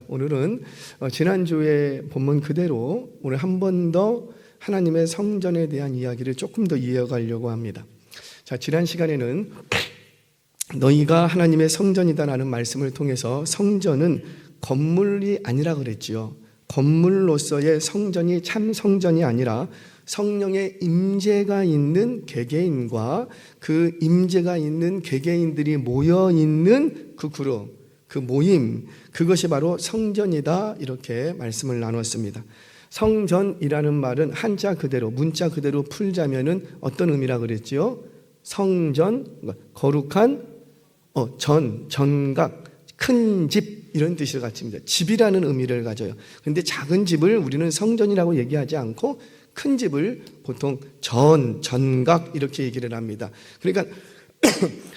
오늘은 지난주의 본문 그대로 오늘 한 번 더 하나님의 성전에 대한 이야기를 조금 더 이어가려고 합니다. 자, 지난 시간에는 너희가 하나님의 성전이다라는 말씀을 통해서 성전은 건물이 아니라 그랬지요. 건물로서의 성전이 참 성전이 아니라 성령의 임재가 있는 개개인과 그 임재가 있는 개개인들이 모여 있는 그 그룹, 그 모임, 그것이 바로 성전이다, 이렇게 말씀을 나눴습니다. 성전이라는 말은 한자 그대로, 문자 그대로 풀자면은 어떤 의미라 그랬지요? 성전, 거룩한 전각, 큰 집, 이런 뜻을 갖습니다. 집이라는 의미를 가져요. 그런데 작은 집을 우리는 성전이라고 얘기하지 않고 큰 집을 보통 전각 이렇게 얘기를 합니다. 그러니까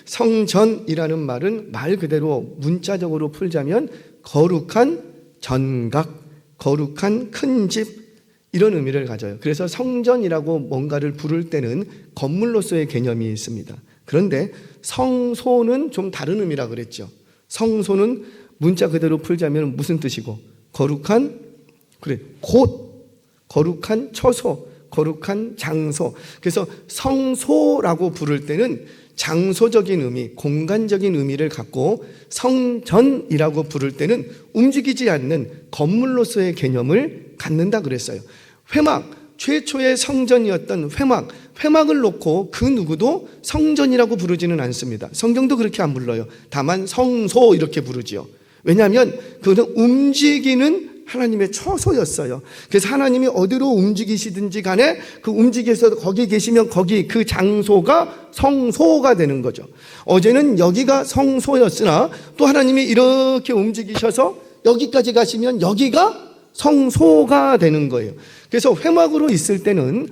성전이라는 말은 말 그대로 문자적으로 풀자면 거룩한 전각, 거룩한 큰 집, 이런 의미를 가져요. 그래서 성전이라고 뭔가를 부를 때는 건물로서의 개념이 있습니다. 그런데 성소는 좀 다른 의미라 그랬죠. 성소는 문자 그대로 풀자면 무슨 뜻이고? 거룩한, 곳, 거룩한 처소, 거룩한 장소. 그래서 성소라고 부를 때는 장소적인 의미, 공간적인 의미를 갖고, 성전이라고 부를 때는 움직이지 않는 건물로서의 개념을 갖는다 그랬어요. 회막, 최초의 성전이었던 회막을 놓고 그 누구도 성전이라고 부르지는 않습니다. 성경도 그렇게 안 불러요. 다만 성소 이렇게 부르지요. 왜냐하면 그것은 움직이는 하나님의 처소였어요. 그래서 하나님이 어디로 움직이시든지 간에 그 움직여서 거기 계시면 거기 그 장소가 성소가 되는 거죠. 어제는 여기가 성소였으나 또 하나님이 이렇게 움직이셔서 여기까지 가시면 여기가 성소가 되는 거예요. 그래서 회막으로 있을 때는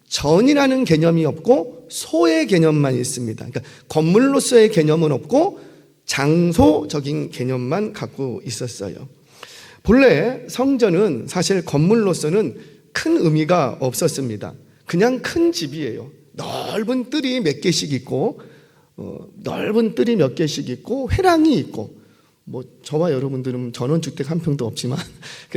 전이라는 개념이 없고 소의 개념만 있습니다. 그러니까 건물로서의 개념은 없고 장소적인 개념만 갖고 있었어요. 본래 성전은 사실 건물로서는 큰 의미가 없었습니다. 그냥 큰 집이에요. 넓은 뜰이 몇 개씩 있고, 회랑이 있고, 저와 여러분들은 전원주택 한 평도 없지만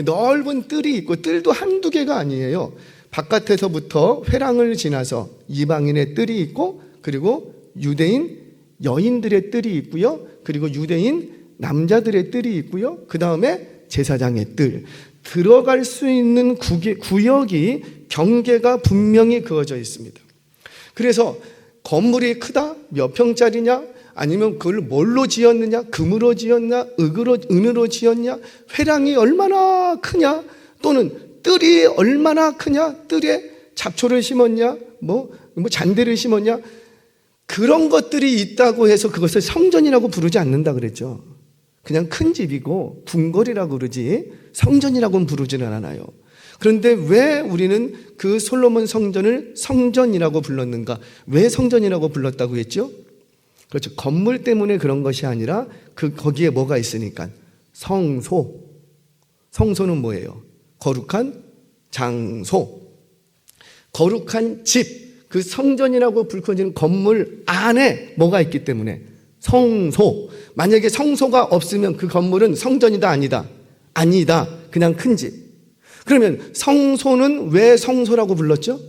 넓은 뜰이 있고, 뜰도 한두 개가 아니에요. 바깥에서부터 회랑을 지나서 이방인의 뜰이 있고, 그리고 유대인 여인들의 뜰이 있고요, 그리고 유대인 남자들의 뜰이 있고요, 그 다음에 제사장의 뜰, 들어갈 수 있는 구역이, 경계가 분명히 그어져 있습니다. 그래서 건물이 크다, 몇 평짜리냐, 아니면 그걸 뭘로 지었느냐, 금으로 지었냐, 은으로 지었냐, 회랑이 얼마나 크냐, 또는 뜰이 얼마나 크냐, 뜰에 잡초를 심었냐, 잔디를 심었냐, 그런 것들이 있다고 해서 그것을 성전이라고 부르지 않는다 그랬죠. 그냥 큰 집이고 궁궐이라고 그러지 성전이라고는 부르지는 않아요. 그런데 왜 우리는 그 솔로몬 성전을 성전이라고 불렀는가? 왜 성전이라고 불렀다고 했죠? 그렇죠. 건물 때문에 그런 것이 아니라 거기에 뭐가 있으니까. 성소는 뭐예요? 거룩한 장소, 거룩한 집, 그 성전이라고 불거지는 건물 안에 뭐가 있기 때문에 성소. 만약에 성소가 없으면 그 건물은 성전이다, 아니다? 아니다. 그냥 큰 집. 그러면 성소는 왜 성소라고 불렀죠?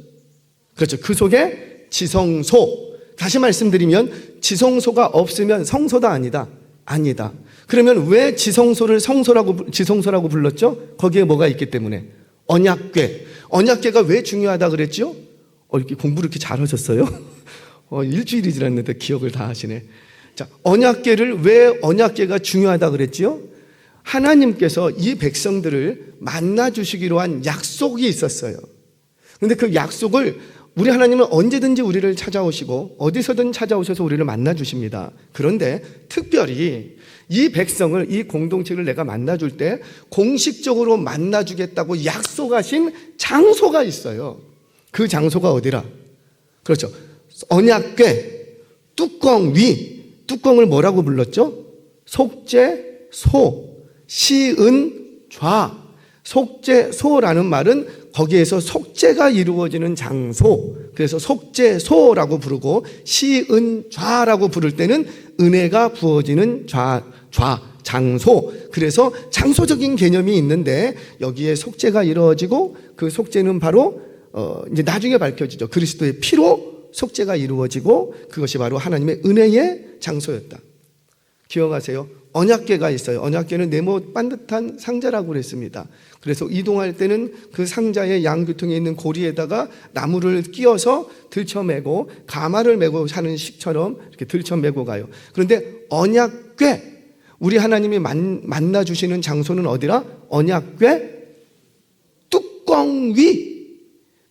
그렇죠. 그 속에 지성소. 다시 말씀드리면 지성소가 없으면 성소다, 아니다? 아니다. 그러면 왜 지성소라고 불렀죠? 거기에 뭐가 있기 때문에. 언약궤가 왜 중요하다 그랬죠? 이렇게 공부를 이렇게 잘하셨어요? 일주일이 지났는데 기억을 다 하시네. 자, 왜 언약궤가 중요하다 그랬지요? 하나님께서 이 백성들을 만나 주시기로 한 약속이 있었어요. 그런데 그 약속을 우리 하나님은 언제든지 우리를 찾아오시고 어디서든 찾아오셔서 우리를 만나 주십니다. 그런데 특별히 이 백성을, 이 공동체를 내가 만나 줄 때 공식적으로 만나 주겠다고 약속하신 장소가 있어요. 그 장소가 어디라? 그렇죠. 언약궤, 뚜껑 위. 뚜껑을 뭐라고 불렀죠? 속죄, 소, 시은, 좌. 속죄소라는 말은 거기에서 속죄가 이루어지는 장소, 그래서 속죄소라고 부르고, 시은좌라고 부를 때는 은혜가 부어지는 장소, 그래서 장소적인 개념이 있는데 여기에 속죄가 이루어지고, 그 속죄는 바로 이제 나중에 밝혀지죠. 그리스도의 피로 속죄가 이루어지고, 그것이 바로 하나님의 은혜의 장소였다. 기억하세요. 언약궤가 있어요. 언약궤는 네모 반듯한 상자라고 그랬습니다. 그래서 이동할 때는 그 상자의 양귀통에 있는 고리에다가 나무를 끼워서 들쳐매고, 가마를 메고 사는 식처럼 이렇게 들쳐매고 가요. 그런데 언약궤, 우리 하나님이 만나 주시는 장소는 어디라? 언약궤 뚜껑 위.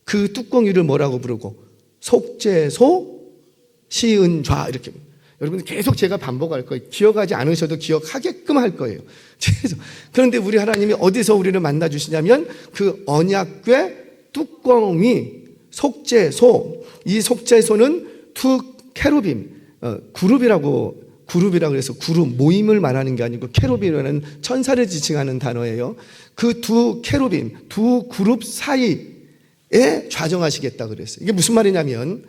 그 뚜껑 위를 뭐라고 부르고? 속죄소, 시은좌, 이렇게. 여러분들 계속 제가 반복할 거예요. 기억하지 않으셔도 기억하게끔 할 거예요. 그런데 우리 하나님이 어디서 우리를 만나 주시냐면 그 언약궤 뚜껑 위, 속죄소. 이 속죄소는 두 케루빔, 그룹이라고 해서 그룹, 모임을 말하는 게 아니고, 케루빔이라는 천사를 지칭하는 단어예요. 그 두 케루빔, 두 그룹 사이에 좌정하시겠다 그랬어요. 이게 무슨 말이냐면,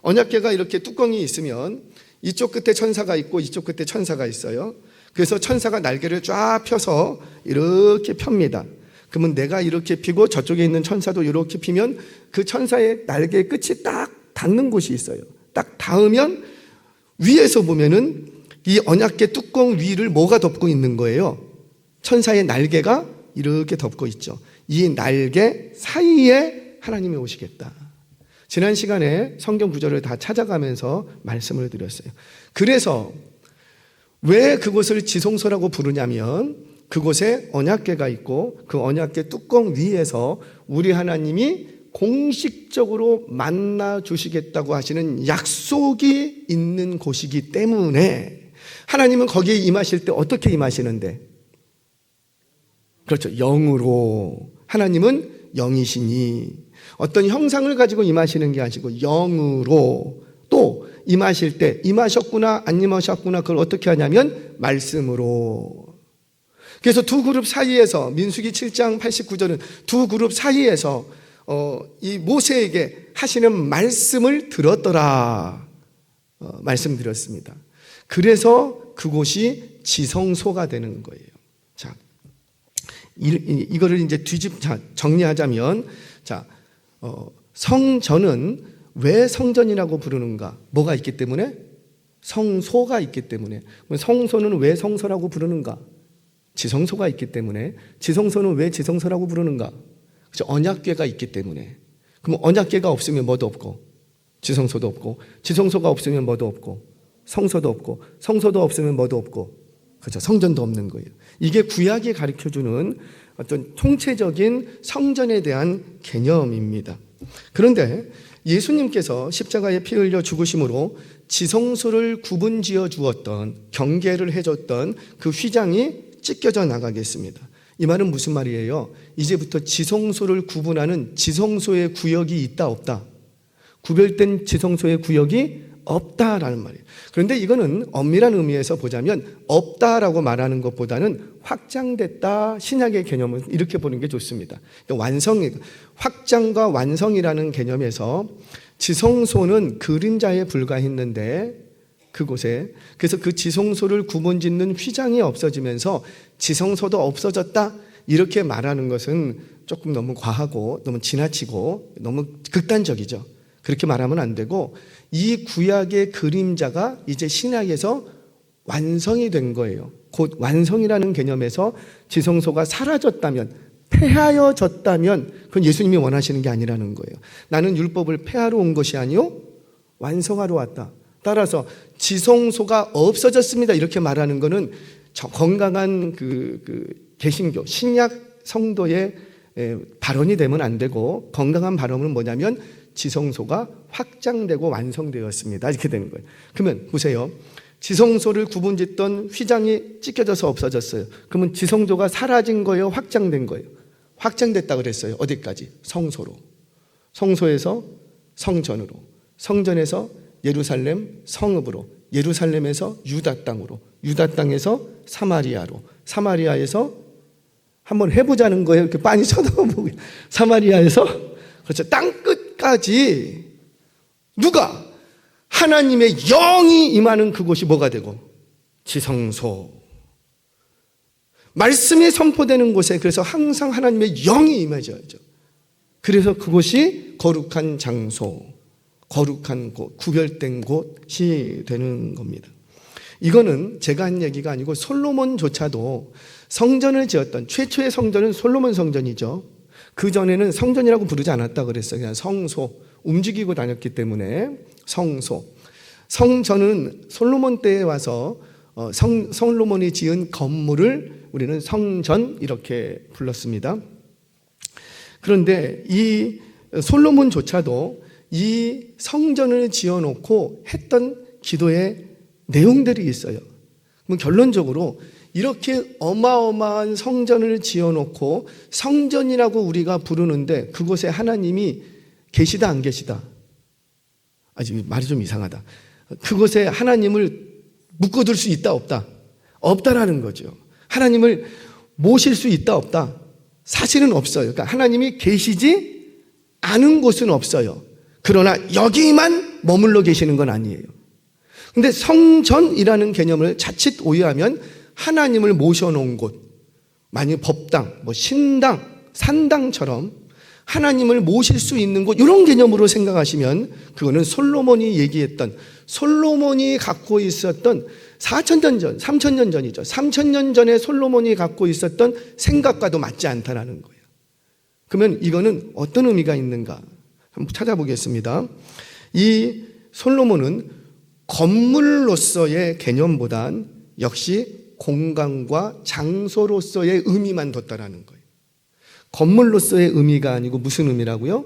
언약궤가 이렇게 뚜껑이 있으면 이쪽 끝에 천사가 있고 이쪽 끝에 천사가 있어요. 그래서 천사가 날개를 쫙 펴서 이렇게 펴니다. 그러면 내가 이렇게 피고 저쪽에 있는 천사도 이렇게 피면 그 천사의 날개의 끝이 딱 닿는 곳이 있어요. 딱 닿으면 위에서 보면은 이 언약궤 뚜껑 위를 뭐가 덮고 있는 거예요? 천사의 날개가 이렇게 덮고 있죠. 이 날개 사이에 하나님이 오시겠다. 지난 시간에 성경 구절을 다 찾아가면서 말씀을 드렸어요. 그래서 왜 그곳을 지성소라고 부르냐면, 그곳에 언약궤가 있고 그 언약궤 뚜껑 위에서 우리 하나님이 공식적으로 만나 주시겠다고 하시는 약속이 있는 곳이기 때문에, 하나님은 거기에 임하실 때 어떻게 임하시는데? 그렇죠. 영으로. 하나님은 영이시니 어떤 형상을 가지고 임하시는 게 아니고 영으로, 또 임하실 때 임하셨구나 안 임하셨구나 그걸 어떻게 하냐면 말씀으로. 그래서 두 그룹 사이에서, 민수기 7장 89절은 두 그룹 사이에서 이 모세에게 하시는 말씀을 들었더라 말씀드렸습니다. 그래서 그곳이 지성소가 되는 거예요. 자, 이거를 이제 정리하자면, 자, 성전은 왜 성전이라고 부르는가? 뭐가 있기 때문에? 성소가 있기 때문에. 성소는 왜 성소라고 부르는가? 지성소가 있기 때문에. 지성소는 왜 지성소라고 부르는가? 그렇죠? 언약궤가 있기 때문에. 그럼 언약궤가 없으면 뭐도 없고, 지성소도 없고, 지성소가 없으면 뭐도 없고, 성소도 없고, 성소도 없으면 뭐도 없고, 그렇죠? 성전도 없는 거예요. 이게 구약이 가르쳐주는 어떤 통체적인 성전에 대한 개념입니다. 그런데 예수님께서 십자가에 피 흘려 죽으심으로 지성소를 구분지어 주었던, 경계를 해줬던 그 휘장이 찢겨져 나가겠습니다. 이 말은 무슨 말이에요? 이제부터 지성소를 구분하는 지성소의 구역이 있다 없다? 구별된 지성소의 구역이 없다라는 말이에요. 그런데 이거는 엄밀한 의미에서 보자면 없다라고 말하는 것보다는 확장됐다, 신약의 개념은 이렇게 보는 게 좋습니다. 확장과 완성이라는 개념에서 지성소는 그림자에 불과했는데, 그곳에, 그래서 그 지성소를 구분짓는 휘장이 없어지면서 지성소도 없어졌다, 이렇게 말하는 것은 조금 너무 과하고 너무 지나치고 너무 극단적이죠. 그렇게 말하면 안 되고, 이 구약의 그림자가 이제 신약에서 완성이 된 거예요. 곧 완성이라는 개념에서 지성소가 사라졌다면, 폐하여졌다면 그건 예수님이 원하시는 게 아니라는 거예요. 나는 율법을 폐하러 온 것이 아니요 완성하러 왔다. 따라서 지성소가 없어졌습니다 이렇게 말하는 거는 건강한 개신교 신약 성도의 발언이 되면 안 되고, 건강한 발언은 뭐냐면 지성소가 확장되고 완성되었습니다 이렇게 되는 거예요. 그러면 보세요. 지성소를 구분짓던 휘장이 찢겨져서 없어졌어요. 그러면 지성소가 사라진 거예요? 확장된 거예요? 확장됐다 그랬어요. 어디까지? 성소로. 성소에서 성전으로, 성전에서 예루살렘 성읍으로, 예루살렘에서 유다 땅으로, 유다 땅에서 사마리아로, 사마리아에서 한번 해보자는 거예요. 이렇게 빤히 쳐다보고 사마리아에서 그렇죠. 땅 끝까지 누가 하나님의 영이 임하는 그곳이 뭐가 되고 지성소 말씀이 선포되는 곳에 그래서 항상 하나님의 영이 임해져야죠. 그래서 그곳이 거룩한 장소, 거룩한 곳, 구별된 곳이 되는 겁니다. 이거는 제가 한 얘기가 아니고 솔로몬조차도 성전을 지었던 최초의 성전은 솔로몬 성전이죠. 그 전에는 성전이라고 부르지 않았다 그랬어요. 그냥 성소, 움직이고 다녔기 때문에 성소. 성전은 솔로몬 때에 와서 솔로몬이 지은 건물을 우리는 성전 이렇게 불렀습니다. 그런데 이 솔로몬조차도 이 성전을 지어놓고 했던 기도의 내용들이 있어요. 그럼 결론적으로 이렇게 어마어마한 성전을 지어놓고 성전이라고 우리가 부르는데 그곳에 하나님이 계시다 안 계시다? 아직 말이 좀 이상하다. 그곳에 하나님을 묶어둘 수 있다 없다? 없다라는 거죠. 하나님을 모실 수 있다 없다? 사실은 없어요. 그러니까 하나님이 계시지 않은 곳은 없어요. 그러나 여기만 머물러 계시는 건 아니에요. 근데 성전이라는 개념을 자칫 오해하면 하나님을 모셔놓은 곳, 만약 법당, 신당, 산당처럼 하나님을 모실 수 있는 곳 이런 개념으로 생각하시면 그거는 솔로몬이 얘기했던 솔로몬이 갖고 있었던 4,000년 전, 3,000년 전이죠. 3,000년 전에 솔로몬이 갖고 있었던 생각과도 맞지 않다라는 거예요. 그러면 이거는 어떤 의미가 있는가? 한번 찾아보겠습니다. 이 솔로몬은 건물로서의 개념보단 역시 공간과 장소로서의 의미만 뒀다라는 거예요. 건물로서의 의미가 아니고 무슨 의미라고요?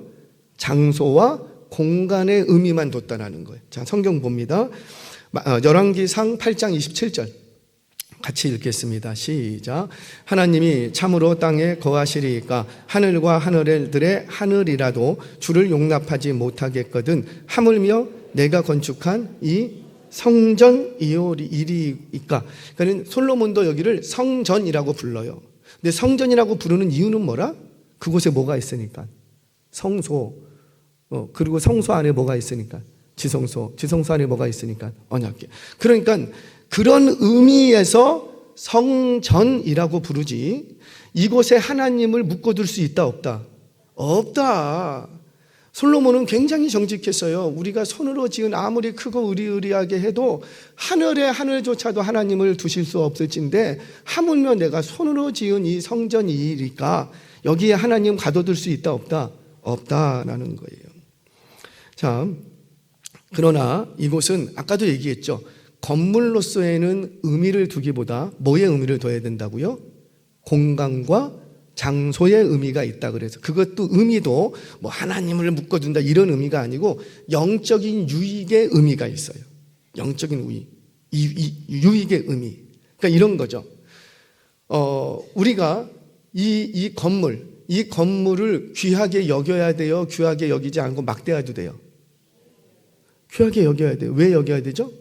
장소와 공간의 의미만 뒀다라는 거예요. 자, 성경 봅니다. 열왕기상 8장 27절 같이 읽겠습니다. 시작. 하나님이 참으로 땅에 거하시리이까 하늘과 하늘들의 하늘이라도 주를 용납하지 못하겠거든 하물며 내가 건축한 이 성전이오리이까. 그러니까 솔로몬도 여기를 성전이라고 불러요. 근데 성전이라고 부르는 이유는 뭐라? 그곳에 뭐가 있으니까. 성소. 그리고 성소 안에 뭐가 있으니까. 지성소. 지성소 안에 뭐가 있으니까. 언약궤. 그러니까 그런 의미에서 성전이라고 부르지 이곳에 하나님을 묶어둘 수 있다 없다? 없다. 솔로몬은 굉장히 정직했어요. 우리가 손으로 지은 아무리 크고 의리의리하게 해도 하늘의 하늘조차도 하나님을 두실 수 없을진데 하물며 내가 손으로 지은 이 성전이니까 여기에 하나님 가둬둘 수 있다 없다? 없다라는 거예요. 자, 그러나 이곳은 아까도 얘기했죠. 건물로서에는 의미를 두기보다 뭐의 의미를 둬야 된다고요? 공간과 장소의 의미가 있다 그래서 그것도 의미도 하나님을 묶어둔다 이런 의미가 아니고 영적인 유익의 의미가 있어요. 영적인 유익, 유익의 의미. 그러니까 이런 거죠. 우리가 이 건물을 귀하게 여겨야 돼요? 귀하게 여기지 않고 막대해도 돼요? 귀하게 여겨야 돼요. 왜 여겨야 되죠?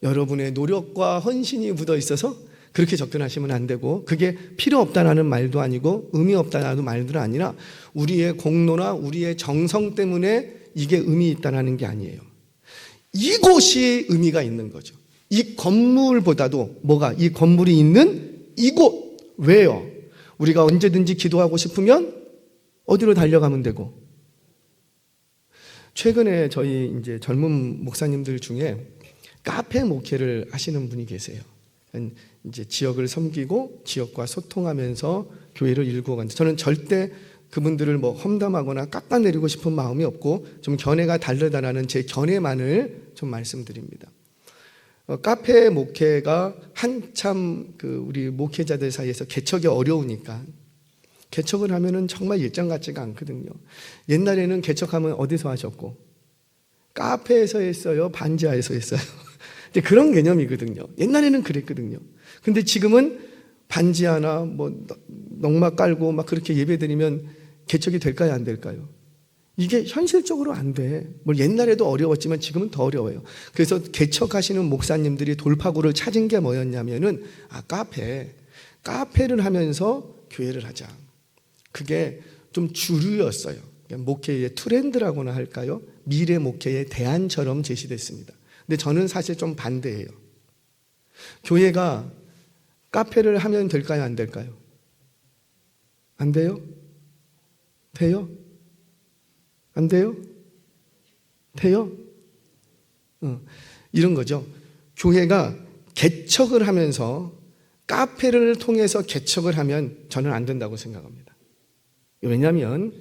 여러분의 노력과 헌신이 묻어 있어서 그렇게 접근하시면 안 되고 그게 필요 없다라는 말도 아니고 의미 없다라는 말도 아니라 우리의 공로나 우리의 정성 때문에 이게 의미 있다라는 게 아니에요. 이곳이 의미가 있는 거죠. 이 건물보다도 이 건물이 있는 이곳. 왜요? 우리가 언제든지 기도하고 싶으면 어디로 달려가면 되고. 최근에 저희 이제 젊은 목사님들 중에 카페 목회를 하시는 분이 계세요. 이제 지역을 섬기고 지역과 소통하면서 교회를 일구어간다. 저는 절대 그분들을 험담하거나 깎아내리고 싶은 마음이 없고 좀 견해가 다르다라는 제 견해만을 좀 말씀드립니다. 카페 목회가 한참 우리 목회자들 사이에서 개척이 어려우니까 개척을 하면은 정말 일장 같지가 않거든요. 옛날에는 개척하면 어디서 하셨고 카페에서 했어요, 반지하에서 했어요. 근데 그런 개념이거든요. 옛날에는 그랬거든요. 근데 지금은 반지하나 넉막 깔고 그렇게 예배드리면 개척이 될까요, 안 될까요? 이게 현실적으로 안 돼. 옛날에도 어려웠지만 지금은 더 어려워요. 그래서 개척하시는 목사님들이 돌파구를 찾은 게 뭐였냐면은 카페. 카페를 하면서 교회를 하자. 그게 좀 주류였어요. 목회의 트렌드라고나 할까요? 미래 목회의 대안처럼 제시됐습니다. 근데 저는 사실 좀 반대예요. 교회가 카페를 하면 될까요? 안 될까요? 안 돼요? 돼요? 안 돼요? 돼요? 이런 거죠. 교회가 개척을 하면서 카페를 통해서 개척을 하면 저는 안 된다고 생각합니다. 왜냐하면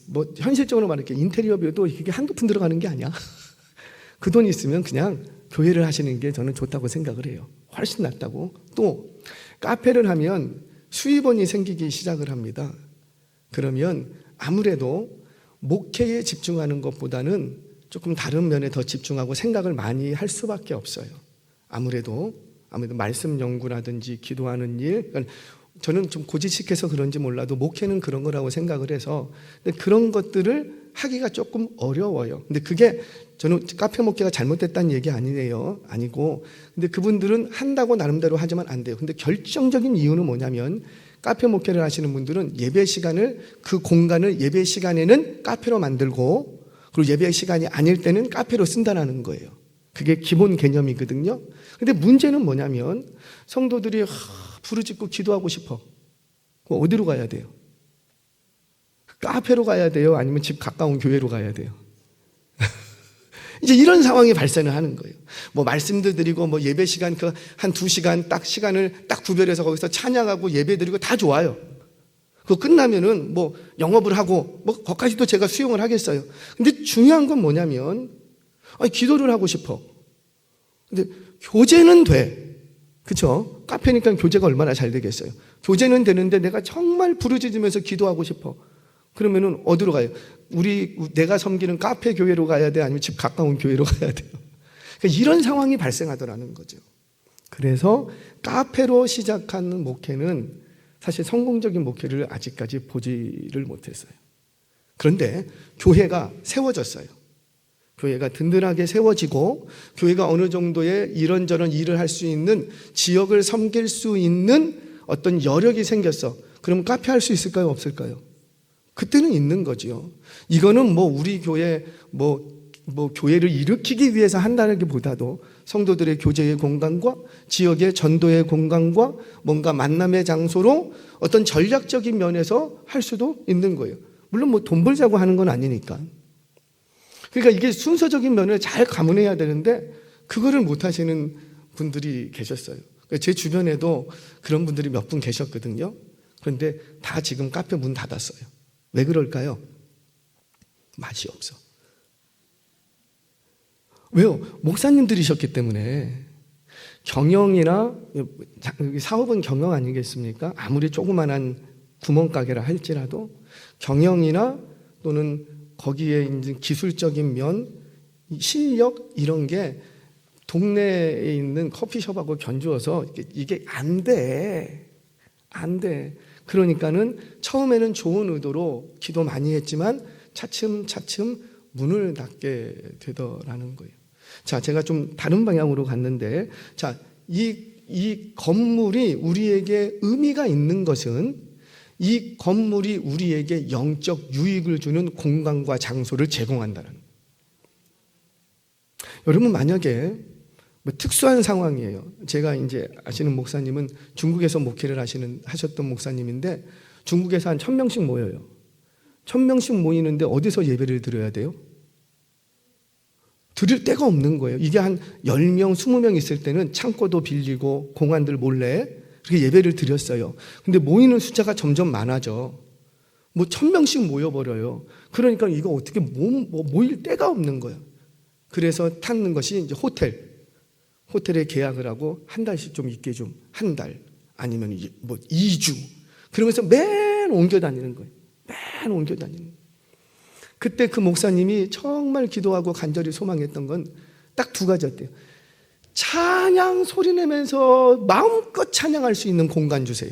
뭐 현실적으로 말할게, 인테리어 비용도 이게 한두 푼 들어가는 게 아니야. 그 돈 있으면 그냥 교회를 하시는 게 저는 좋다고 생각을 해요. 훨씬 낫다고. 또 카페를 하면 수입원이 생기기 시작을 합니다. 그러면 아무래도 목회에 집중하는 것보다는 조금 다른 면에 더 집중하고 생각을 많이 할 수밖에 없어요. 아무래도 말씀 연구라든지 기도하는 일, 그러니까 저는 좀 고지식해서 그런지 몰라도 목회는 그런 거라고 생각을 해서, 근데 그런 것들을 하기가 조금 어려워요. 근데 그게 저는 카페 목회가 잘못됐다는 얘기 아니고, 근데 그분들은 한다고 나름대로 하지만 안 돼요. 근데 결정적인 이유는 뭐냐면, 카페 목회를 하시는 분들은 예배 시간을, 그 공간을 예배 시간에는 카페로 만들고, 그리고 예배 시간이 아닐 때는 카페로 쓴다는 거예요. 그게 기본 개념이거든요. 근데 문제는 뭐냐면, 성도들이 부르짖고 기도하고 싶어. 그럼 어디로 가야 돼요? 카페로 가야 돼요? 아니면 집 가까운 교회로 가야 돼요? 이제 이런 상황이 발생을 하는 거예요. 뭐 말씀도 드리고 뭐 예배 시간 그 한 2시간 딱 시간을 딱 구별해서 거기서 찬양하고 예배 드리고 다 좋아요. 그거 끝나면은 뭐 영업을 하고 뭐 거기까지도 제가 수용을 하겠어요. 근데 중요한 건 뭐냐면, 기도를 하고 싶어. 근데 교제는 돼. 그쵸? 카페니까 교제가 얼마나 잘 되겠어요. 교제는 되는데 내가 정말 부르짖으면서 기도하고 싶어. 그러면은 어디로 가요? 내가 섬기는 카페 교회로 가야 돼? 아니면 집 가까운 교회로 가야 돼요? 그러니까 이런 상황이 발생하더라는 거죠. 그래서 카페로 시작하는 목회는 사실 성공적인 목회를 아직까지 보지를 못했어요. 그런데 교회가 세워졌어요. 교회가 든든하게 세워지고, 교회가 어느 정도의 이런저런 일을 할 수 있는, 지역을 섬길 수 있는 어떤 여력이 생겼어. 그럼 카페 할 수 있을까요? 없을까요? 그때는 있는 거죠. 이거는 뭐 우리 교회 뭐 교회를 일으키기 위해서 한다는 게 보다도 성도들의 교제의 공간과 지역의 전도의 공간과 뭔가 만남의 장소로 어떤 전략적인 면에서 할 수도 있는 거예요. 물론 뭐 돈 벌자고 하는 건 아니니까. 그러니까 이게 순서적인 면을 잘 가문해야 되는데 그거를 못 하시는 분들이 계셨어요. 제 주변에도 그런 분들이 몇 분 계셨거든요. 그런데 다 지금 카페 문 닫았어요. 왜 그럴까요? 맛이 없어. 왜요? 목사님들이셨기 때문에. 경영이나 사업은 경영 아니겠습니까? 아무리 조그만한 구멍가게라 할지라도 경영이나 또는 거기에 이제 기술적인 면, 실력 이런 게 동네에 있는 커피숍하고 견주어서 이게 안 돼. 그러니까는 처음에는 좋은 의도로 기도 많이 했지만 차츰차츰 문을 닫게 되더라는 거예요. 자, 제가 좀 다른 방향으로 갔는데, 자, 이 건물이 우리에게 의미가 있는 것은 이 건물이 우리에게 영적 유익을 주는 공간과 장소를 제공한다는. 여러분, 만약에 뭐 특수한 상황이에요. 제가 이제 아시는 목사님은 중국에서 목회를 하셨던 목사님인데, 중국에서 한 1000명씩 모여요. 1000명씩 모이는데 어디서 예배를 드려야 돼요? 드릴 데가 없는 거예요. 이게 한 10명, 20명 있을 때는 창고도 빌리고 공안들 몰래 그렇게 예배를 드렸어요. 근데 모이는 숫자가 점점 많아져. 뭐 1000명씩 모여버려요. 그러니까 이거 어떻게 모일 데가 없는 거예요. 그래서 찾는 것이 이제 호텔에 계약을 하고 한 달씩 좀 있게 좀 한 달 아니면 뭐 2주 그러면서 매일 옮겨 다니는 거예요. 매일 옮겨 다니는 거예요. 그때 그 목사님이 정말 기도하고 간절히 소망했던 건 딱 2가지였대요. 찬양 소리 내면서 마음껏 찬양할 수 있는 공간 주세요.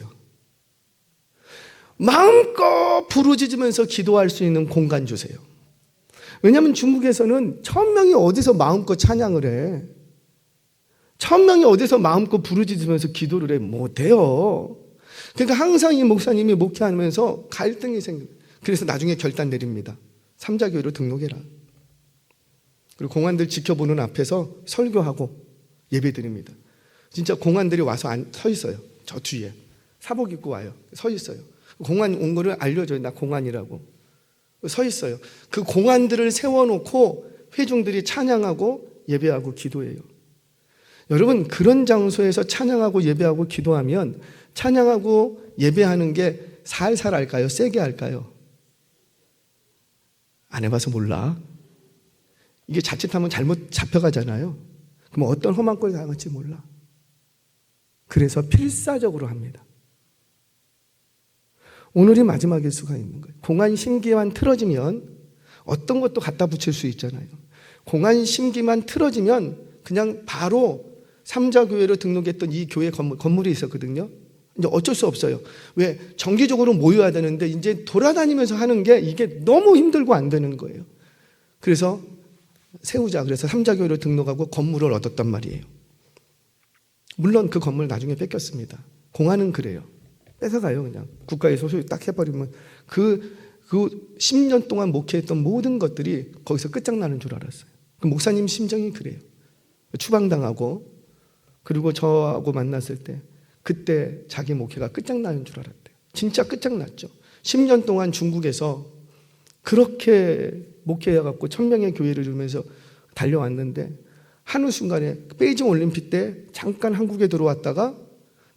마음껏 부르짖으면서 기도할 수 있는 공간 주세요. 왜냐하면 중국에서는 1000명이 어디서 마음껏 찬양을 해. 천명이 어디서 마음껏 부르짖으면서 기도를 해? 못해요. 그러니까 항상 이 목사님이 목회하면서 갈등이 생깁니다. 그래서 나중에 결단 내립니다. 삼자교회로 등록해라. 그리고 공안들 지켜보는 앞에서 설교하고 예배드립니다. 진짜 공안들이 와서 서 있어요. 저 뒤에 사복 입고 와요. 서 있어요. 공안 온 거를 알려줘요. 나 공안이라고. 서 있어요. 그 공안들을 세워놓고 회중들이 찬양하고 예배하고 기도해요. 여러분, 그런 장소에서 찬양하고 예배하고 기도하면 찬양하고 예배하는 게 살살 할까요? 세게 할까요? 안 해봐서 몰라. 이게 자칫하면 잘못 잡혀가잖아요. 그럼 어떤 험한 꼴 당할지 몰라. 그래서 필사적으로 합니다. 오늘이 마지막일 수가 있는 거예요. 공안 심기만 틀어지면 어떤 것도 갖다 붙일 수 있잖아요. 공안 심기만 틀어지면 그냥 바로 삼자교회로 등록했던 이 교회 건물이 있었거든요. 이제 어쩔 수 없어요. 왜? 정기적으로 모여야 되는데 이제 돌아다니면서 하는 게 이게 너무 힘들고 안 되는 거예요. 그래서 세우자. 그래서 삼자교회로 등록하고 건물을 얻었단 말이에요. 물론 그 건물 나중에 뺏겼습니다. 공안은 그래요. 뺏어가요. 그냥 국가의 소속이 딱 해버리면 그 10년 동안 목회했던 모든 것들이 거기서 끝장나는 줄 알았어요. 그 목사님 심정이 그래요. 추방당하고 그리고 저하고 만났을 때 그때 자기 목회가 끝장나는 줄 알았대요. 진짜 끝장났죠. 10년 동안 중국에서 그렇게 목회해갖고 1000명의 교회를 이루면서 달려왔는데 한순간에 베이징 올림픽 때 잠깐 한국에 들어왔다가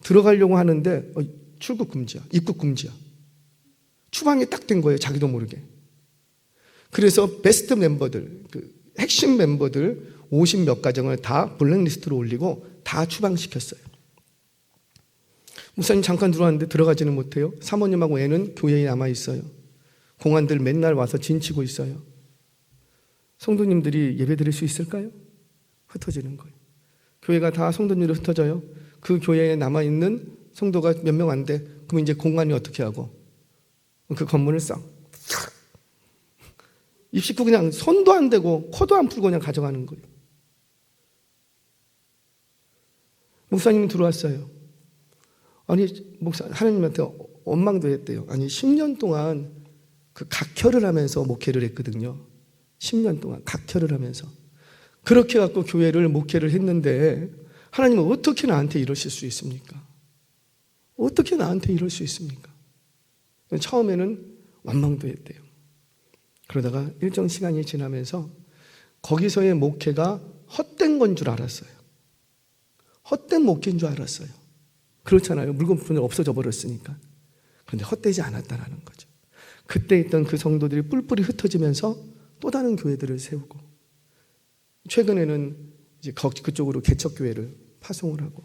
들어가려고 하는데 출국 금지야. 입국 금지야. 추방이 딱 된 거예요. 자기도 모르게. 그래서 베스트 멤버들, 그 핵심 멤버들 50몇 가정을 다 블랙리스트로 올리고 다 추방시켰어요. 목사님 잠깐 들어왔는데 들어가지는 못해요. 사모님하고 애는 교회에 남아있어요. 공안들 맨날 와서 진치고 있어요. 성도님들이 예배 드릴 수 있을까요? 흩어지는 거예요. 교회가 다 성도님으로 흩어져요. 그 교회에 남아있는 성도가 몇 명 안 돼. 그럼 이제 공안이 어떻게 하고? 그 건물을 싹 입식구 그냥 손도 안 대고 코도 안 풀고 그냥 가져가는 거예요. 목사님이 들어왔어요. 아니 목사 하나님한테 원망도 했대요. 아니 10년 동안 그 각혈을 하면서 목회를 했거든요. 10년 동안 각혈을 하면서 그렇게 갖고 교회를 목회를 했는데 하나님은 어떻게 나한테 이러실 수 있습니까? 어떻게 나한테 이럴 수 있습니까? 처음에는 원망도 했대요. 그러다가 일정 시간이 지나면서 거기서의 목회가 헛된 건 줄 알았어요. 헛된 목회인 줄 알았어요. 그렇잖아요. 물건품이 없어져 버렸으니까. 그런데 헛되지 않았다는 거죠. 그때 있던 그 성도들이 뿔뿔이 흩어지면서 또 다른 교회들을 세우고 최근에는 이제 그쪽으로 개척교회를 파송을 하고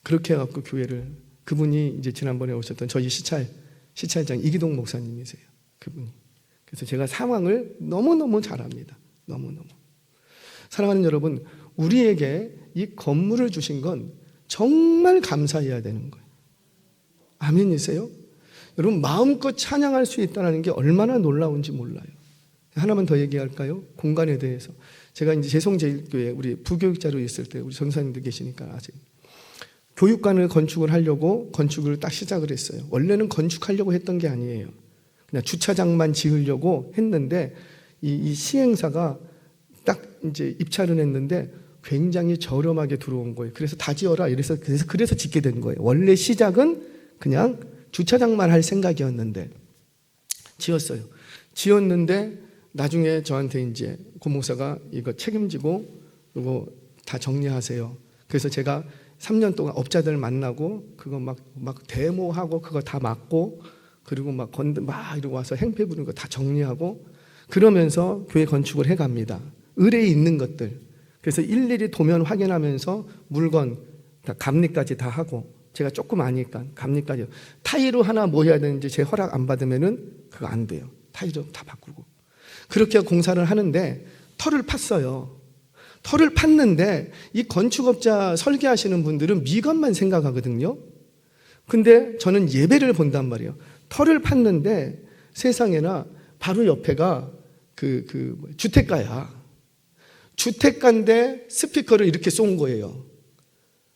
그렇게 해갖고 교회를 그분이 이제 지난번에 오셨던 저희 시찰장 이기동 목사님이세요. 그분이. 그래서 제가 상황을 너무너무 잘 압니다. 너무너무. 사랑하는 여러분, 우리에게 이 건물을 주신 건 정말 감사해야 되는 거예요. 아멘이세요? 여러분 마음껏 찬양할 수 있다는 게 얼마나 놀라운지 몰라요. 하나만 더 얘기할까요? 공간에 대해서. 제가 이제 재성제일교회 우리 부교육자로 있을 때 우리 전사님들 계시니까 아직 교육관을 건축을 하려고 건축을 딱 시작을 했어요. 원래는 건축하려고 했던 게 아니에요. 그냥 주차장만 지으려고 했는데 이 시행사가 딱 이제 입찰을 했는데 굉장히 저렴하게 들어온 거예요. 그래서 다 지어라. 그래서 짓게 된 거예요. 원래 시작은 그냥 주차장만 할 생각이었는데 지었어요. 지었는데 나중에 저한테 이제 고목사가 이거 책임지고 이거 다 정리하세요. 그래서 제가 3년 동안 업자들 만나고 그거 막 데모하고 그거 다 막고 그리고 막 이러고 와서 행패 부르는 거 다 정리하고 그러면서 교회 건축을 해갑니다. 의뢰에 있는 것들. 그래서 일일이 도면 확인하면서 물건 다 감리까지 다 하고 제가 조금 아니까 감리까지 타일로 하나 뭐 해야 되는지 제 허락 안 받으면은 그거 안 돼요. 타일로 다 바꾸고 그렇게 공사를 하는데 털을 팠어요. 털을 팠는데 이 건축업자 설계하시는 분들은 미관만 생각하거든요. 근데 저는 예배를 본단 말이에요. 털을 팠는데 세상에나 바로 옆에가 그 주택가야. 주택가인데 스피커를 이렇게 쏜 거예요.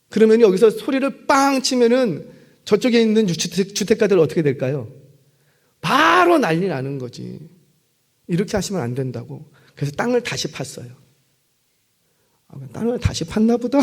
그러면 여기서 소리를 빵 치면은 저쪽에 있는 주택가들 어떻게 될까요? 바로 난리 나는 거지. 이렇게 하시면 안 된다고. 그래서 땅을 다시 팠어요. 땅을 다시 팠나 보다.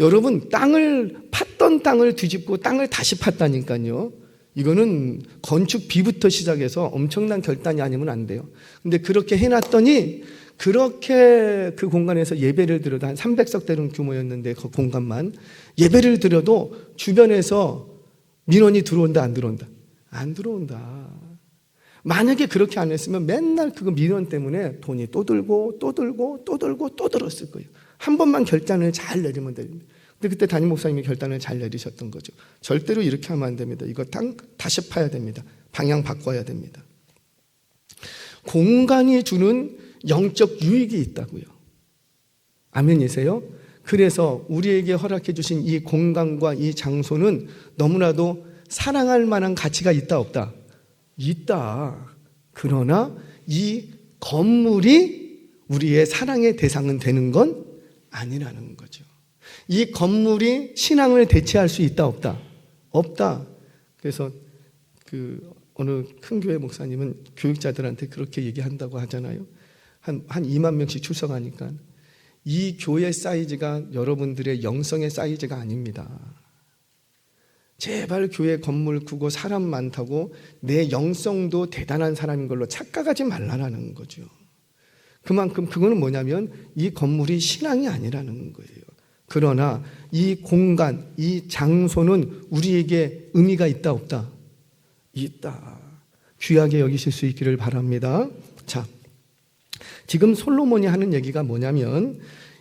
여러분, 팠던 땅을 뒤집고 땅을 다시 팠다니까요. 이거는 건축비부터 시작해서 엄청난 결단이 아니면 안 돼요. 근데 그렇게 해놨더니 그렇게 그 공간에서 예배를 드려도 한 300석대는 규모였는데 그 공간만 예배를 드려도 주변에서 민원이 들어온다 안 들어온다? 안 들어온다. 만약에 그렇게 안 했으면 맨날 그거 민원 때문에 돈이 또 들고 또 들고 또 들고 또 들었을 거예요. 한 번만 결단을 잘 내리면 됩니다. 근데 그때 담임 목사님이 결단을 잘 내리셨던 거죠. 절대로 이렇게 하면 안 됩니다. 이거 땅 다시 파야 됩니다. 방향 바꿔야 됩니다. 공간이 주는 영적 유익이 있다고요. 아멘이세요? 그래서 우리에게 허락해 주신 이 공간과 이 장소는 너무나도 사랑할 만한 가치가 있다 없다? 있다. 그러나 이 건물이 우리의 사랑의 대상은 되는 건 아니라는 거죠. 이 건물이 신앙을 대체할 수 있다 없다? 없다. 그래서 어느 큰 교회 목사님은 교육자들한테 그렇게 얘기한다고 하잖아요. 한 2만 명씩 출석하니까 이 교회 사이즈가 여러분들의 영성의 사이즈가 아닙니다. 제발 교회 건물 크고 사람 많다고 내 영성도 대단한 사람인 걸로 착각하지 말라라는 거죠. 그만큼 그거는 뭐냐면 이 건물이 신앙이 아니라는 거예요. 그러나 이 공간, 이 장소는 우리에게 의미가 있다 없다? 있다. 귀하게 여기실 수 있기를 바랍니다. 자, 지금 솔로몬이 하는 얘기가 뭐냐면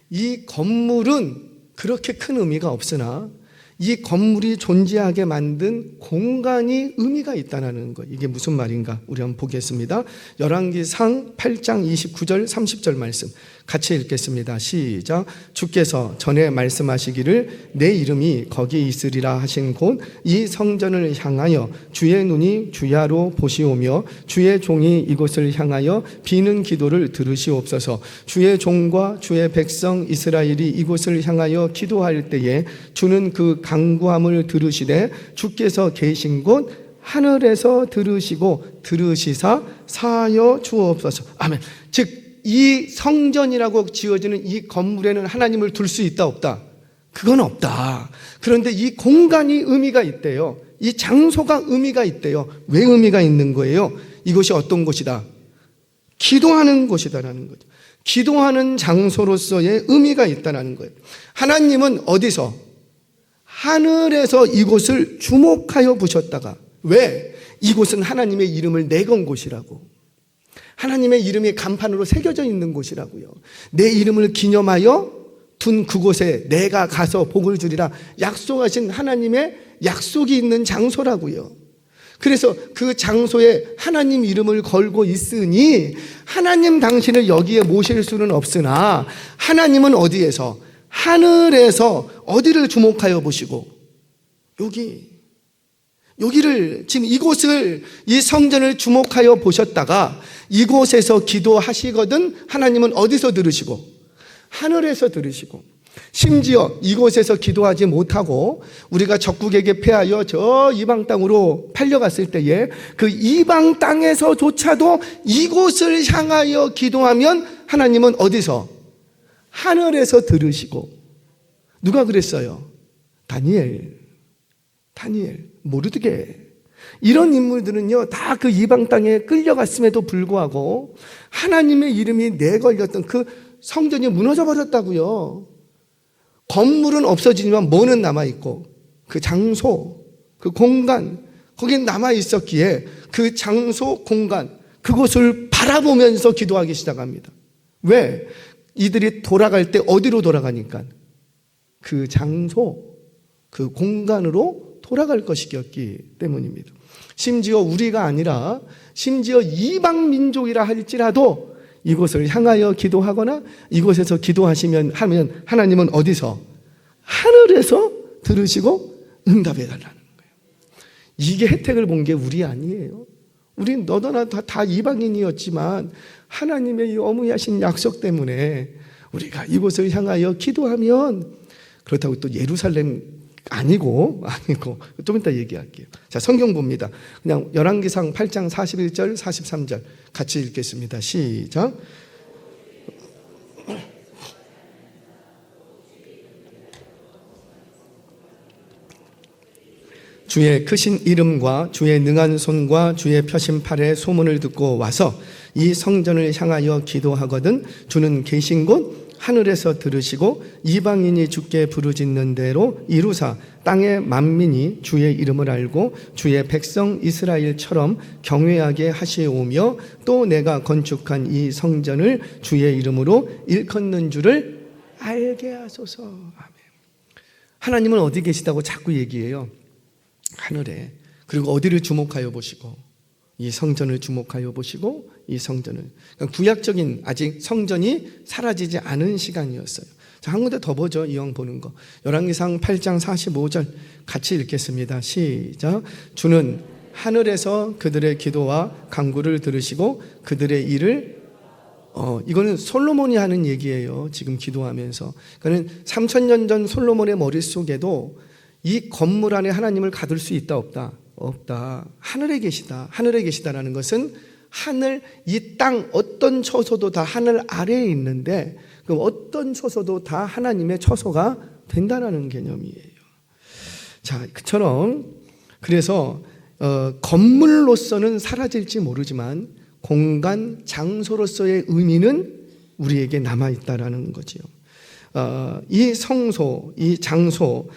이 건물은 그렇게 큰 의미가 없으나 이 건물이 존재하게 만든 공간이 의미가 있다는 거. 이게 무슨 말인가? 우리 한번 보겠습니다. 열왕기상 8장 29절 30절 말씀 같이 읽겠습니다. 시작. 주께서 전에 말씀하시기를 내 이름이 거기 있으리라 하신 곳 이 성전을 향하여 주의 눈이 주야로 보시오며 주의 종이 이곳을 향하여 비는 기도를 들으시옵소서. 주의 종과 주의 백성 이스라엘이 이곳을 향하여 기도할 때에 주는 그 간구함을 들으시되 주께서 계신 곳 하늘에서 들으시고 들으시사 사하여 주옵소서. 아멘. 즉 이 성전이라고 지어지는 이 건물에는 하나님을 둘 수 있다 없다? 그건 없다. 그런데 이 공간이 의미가 있대요. 이 장소가 의미가 있대요. 왜 의미가 있는 거예요? 이곳이 어떤 곳이다? 기도하는 곳이다라는 거죠. 기도하는 장소로서의 의미가 있다는 거예요. 하나님은 어디서? 하늘에서 이곳을 주목하여 보셨다가 왜? 이곳은 하나님의 이름을 내건 곳이라고. 하나님의 이름이 간판으로 새겨져 있는 곳이라고요. 내 이름을 기념하여 둔 그곳에 내가 가서 복을 주리라 약속하신 하나님의 약속이 있는 장소라고요. 그래서 그 장소에 하나님 이름을 걸고 있으니 하나님 당신을 여기에 모실 수는 없으나 하나님은 어디에서? 하늘에서 어디를 주목하여 보시고 여기를 지금 이곳을 이 성전을 주목하여 보셨다가 이곳에서 기도하시거든 하나님은 어디서 들으시고? 하늘에서 들으시고 심지어 이곳에서 기도하지 못하고 우리가 적국에게 패하여 저 이방 땅으로 팔려갔을 때에 그 이방 땅에서조차도 이곳을 향하여 기도하면 하나님은 어디서? 하늘에서 들으시고. 누가 그랬어요? 다니엘, 모르드게 이런 인물들은요 다 그 이방 땅에 끌려갔음에도 불구하고 하나님의 이름이 내걸렸던 그 성전이 무너져 버렸다고요. 건물은 없어지지만 뭐는 남아있고 그 장소, 그 공간 거긴 남아있었기에 그 장소, 공간 그곳을 바라보면서 기도하기 시작합니다. 왜? 이들이 돌아갈 때 어디로 돌아가니까? 그 장소, 그 공간으로 돌아갈 것이었기 때문입니다. 심지어 우리가 아니라 심지어 이방 민족이라 할지라도 이곳을 향하여 기도하거나 이곳에서 기도하시면 하면 하나님은 어디서? 하늘에서 들으시고 응답해 달라는 거예요. 이게 혜택을 본 게 우리 아니에요. 우린 너도나 다 이방인이었지만 하나님의 이 어무하신 약속 때문에 우리가 이곳을 향하여 기도하면, 그렇다고 또 예루살렘 아니고 좀 이따 얘기할게요. 자, 성경 봅니다. 그냥 열왕기상 8장 41절 43절 같이 읽겠습니다. 시작. 주의 크신 이름과 주의 능한 손과 주의 펴신 팔의 소문을 듣고 와서 이 성전을 향하여 기도하거든 주는 계신 곳 하늘에서 들으시고 이방인이 주께 부르짖는 대로 이루사 땅의 만민이 주의 이름을 알고 주의 백성 이스라엘처럼 경외하게 하시오며 또 내가 건축한 이 성전을 주의 이름으로 일컫는 줄을 알게 하소서. 아멘. 하나님은 어디 계시다고 자꾸 얘기해요. 하늘에. 그리고 어디를 주목하여 보시고, 이 성전을 주목하여 보시고, 이 성전을. 그러니까 구약적인 아직 성전이 사라지지 않은 시간이었어요. 자, 한 군데 더 보죠. 이왕 보는 거. 열왕기상 8장 45절 같이 읽겠습니다. 시작. 주는 하늘에서 그들의 기도와 간구를 들으시고 그들의 일을 이거는 솔로몬이 하는 얘기예요. 지금 기도하면서. 그러니까 3000년 전 솔로몬의 머릿속에도 이 건물 안에 하나님을 가둘 수 있다 없다? 없다. 하늘에 계시다. 하늘에 계시다라는 것은 하늘, 이 땅 어떤 처소도 다 하늘 아래에 있는데 그럼 어떤 처소도 다 하나님의 처소가 된다라는 개념이에요. 자, 그처럼 그래서 건물로서는 사라질지 모르지만 공간, 장소로서의 의미는 우리에게 남아있다라는 거지요. 이 성소, 이 장소,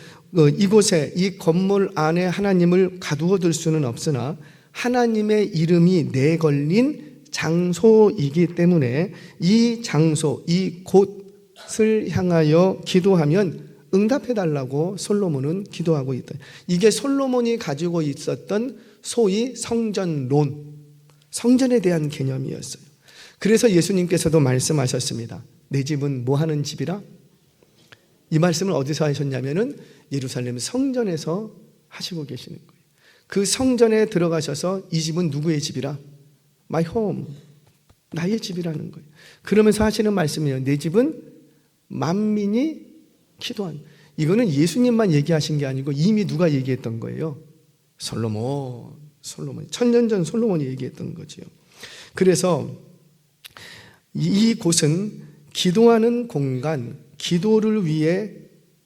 이곳에 이 건물 안에 하나님을 가두어둘 수는 없으나 하나님의 이름이 내걸린 장소이기 때문에 이 장소, 이 곳을 향하여 기도하면 응답해달라고 솔로몬은 기도하고 있다. 이게 솔로몬이 가지고 있었던 소위 성전론, 성전에 대한 개념이었어요. 그래서 예수님께서도 말씀하셨습니다. 내 집은 뭐 하는 집이라? 이 말씀을 어디서 하셨냐면은 예루살렘 성전에서 하시고 계시는 거예요. 그 성전에 들어가셔서 이 집은 누구의 집이라? My home, 나의 집이라는 거예요. 그러면서 하시는 말씀이에요. 내 집은 만민이 기도한. 이거는 예수님만 얘기하신 게 아니고 이미 누가 얘기했던 거예요? 솔로몬. 1000년 전 솔로몬이 얘기했던 거죠. 그래서 이곳은 기도하는 공간, 기도를 위해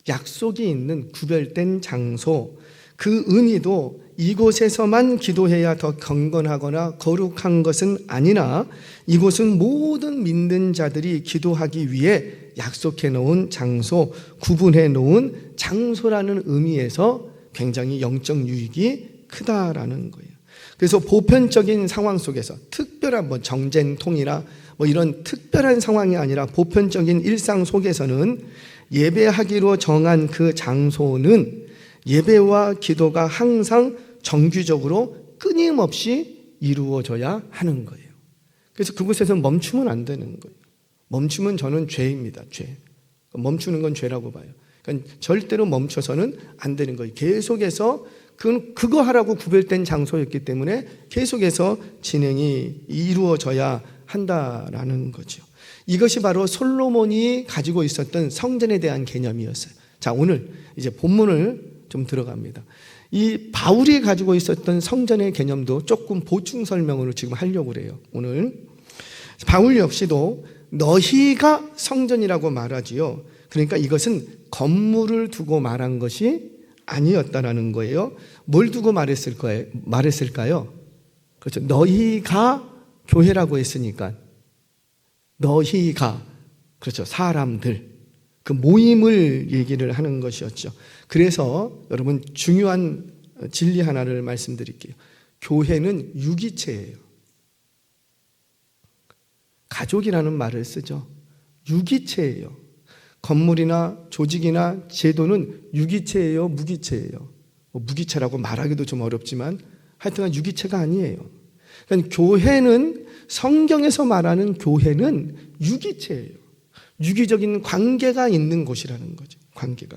약속이 있는 구별된 장소, 그 의미도 이곳에서만 기도해야 더 경건하거나 거룩한 것은 아니나 이곳은 모든 믿는 자들이 기도하기 위해 약속해 놓은 장소, 구분해 놓은 장소라는 의미에서 굉장히 영적 유익이 크다라는 거예요. 그래서 보편적인 상황 속에서 특별한 정쟁통이나 이런 특별한 상황이 아니라 보편적인 일상 속에서는 예배하기로 정한 그 장소는 예배와 기도가 항상 정규적으로 끊임없이 이루어져야 하는 거예요. 그래서 그곳에서 멈추면 안 되는 거예요. 멈추면 저는 죄입니다. 죄. 멈추는 건 죄라고 봐요. 그러니까 절대로 멈춰서는 안 되는 거예요. 계속해서 그거 하라고 구별된 장소였기 때문에 계속해서 진행이 이루어져야 한다라는 거죠. 이것이 바로 솔로몬이 가지고 있었던 성전에 대한 개념이었어요. 자, 오늘 이제 본문을 좀 들어갑니다. 이 바울이 가지고 있었던 성전의 개념도 조금 보충 설명으로 지금 하려고 그래요. 오늘 바울 역시도 너희가 성전이라고 말하지요. 그러니까 이것은 건물을 두고 말한 것이 아니었다라는 거예요. 뭘 두고 말했을까요? 그렇죠. 너희가 교회라고 했으니까 너희가, 그렇죠, 사람들, 그 모임을 얘기를 하는 것이었죠. 그래서 여러분 중요한 진리 하나를 말씀드릴게요. 교회는 유기체예요. 가족이라는 말을 쓰죠. 유기체예요. 건물이나 조직이나 제도는 유기체예요, 무기체예요? 무기체라고 말하기도 좀 어렵지만 하여튼간 유기체가 아니에요. 그러니까 교회는, 성경에서 말하는 교회는 유기체예요. 유기적인 관계가 있는 곳이라는 거죠. 관계가.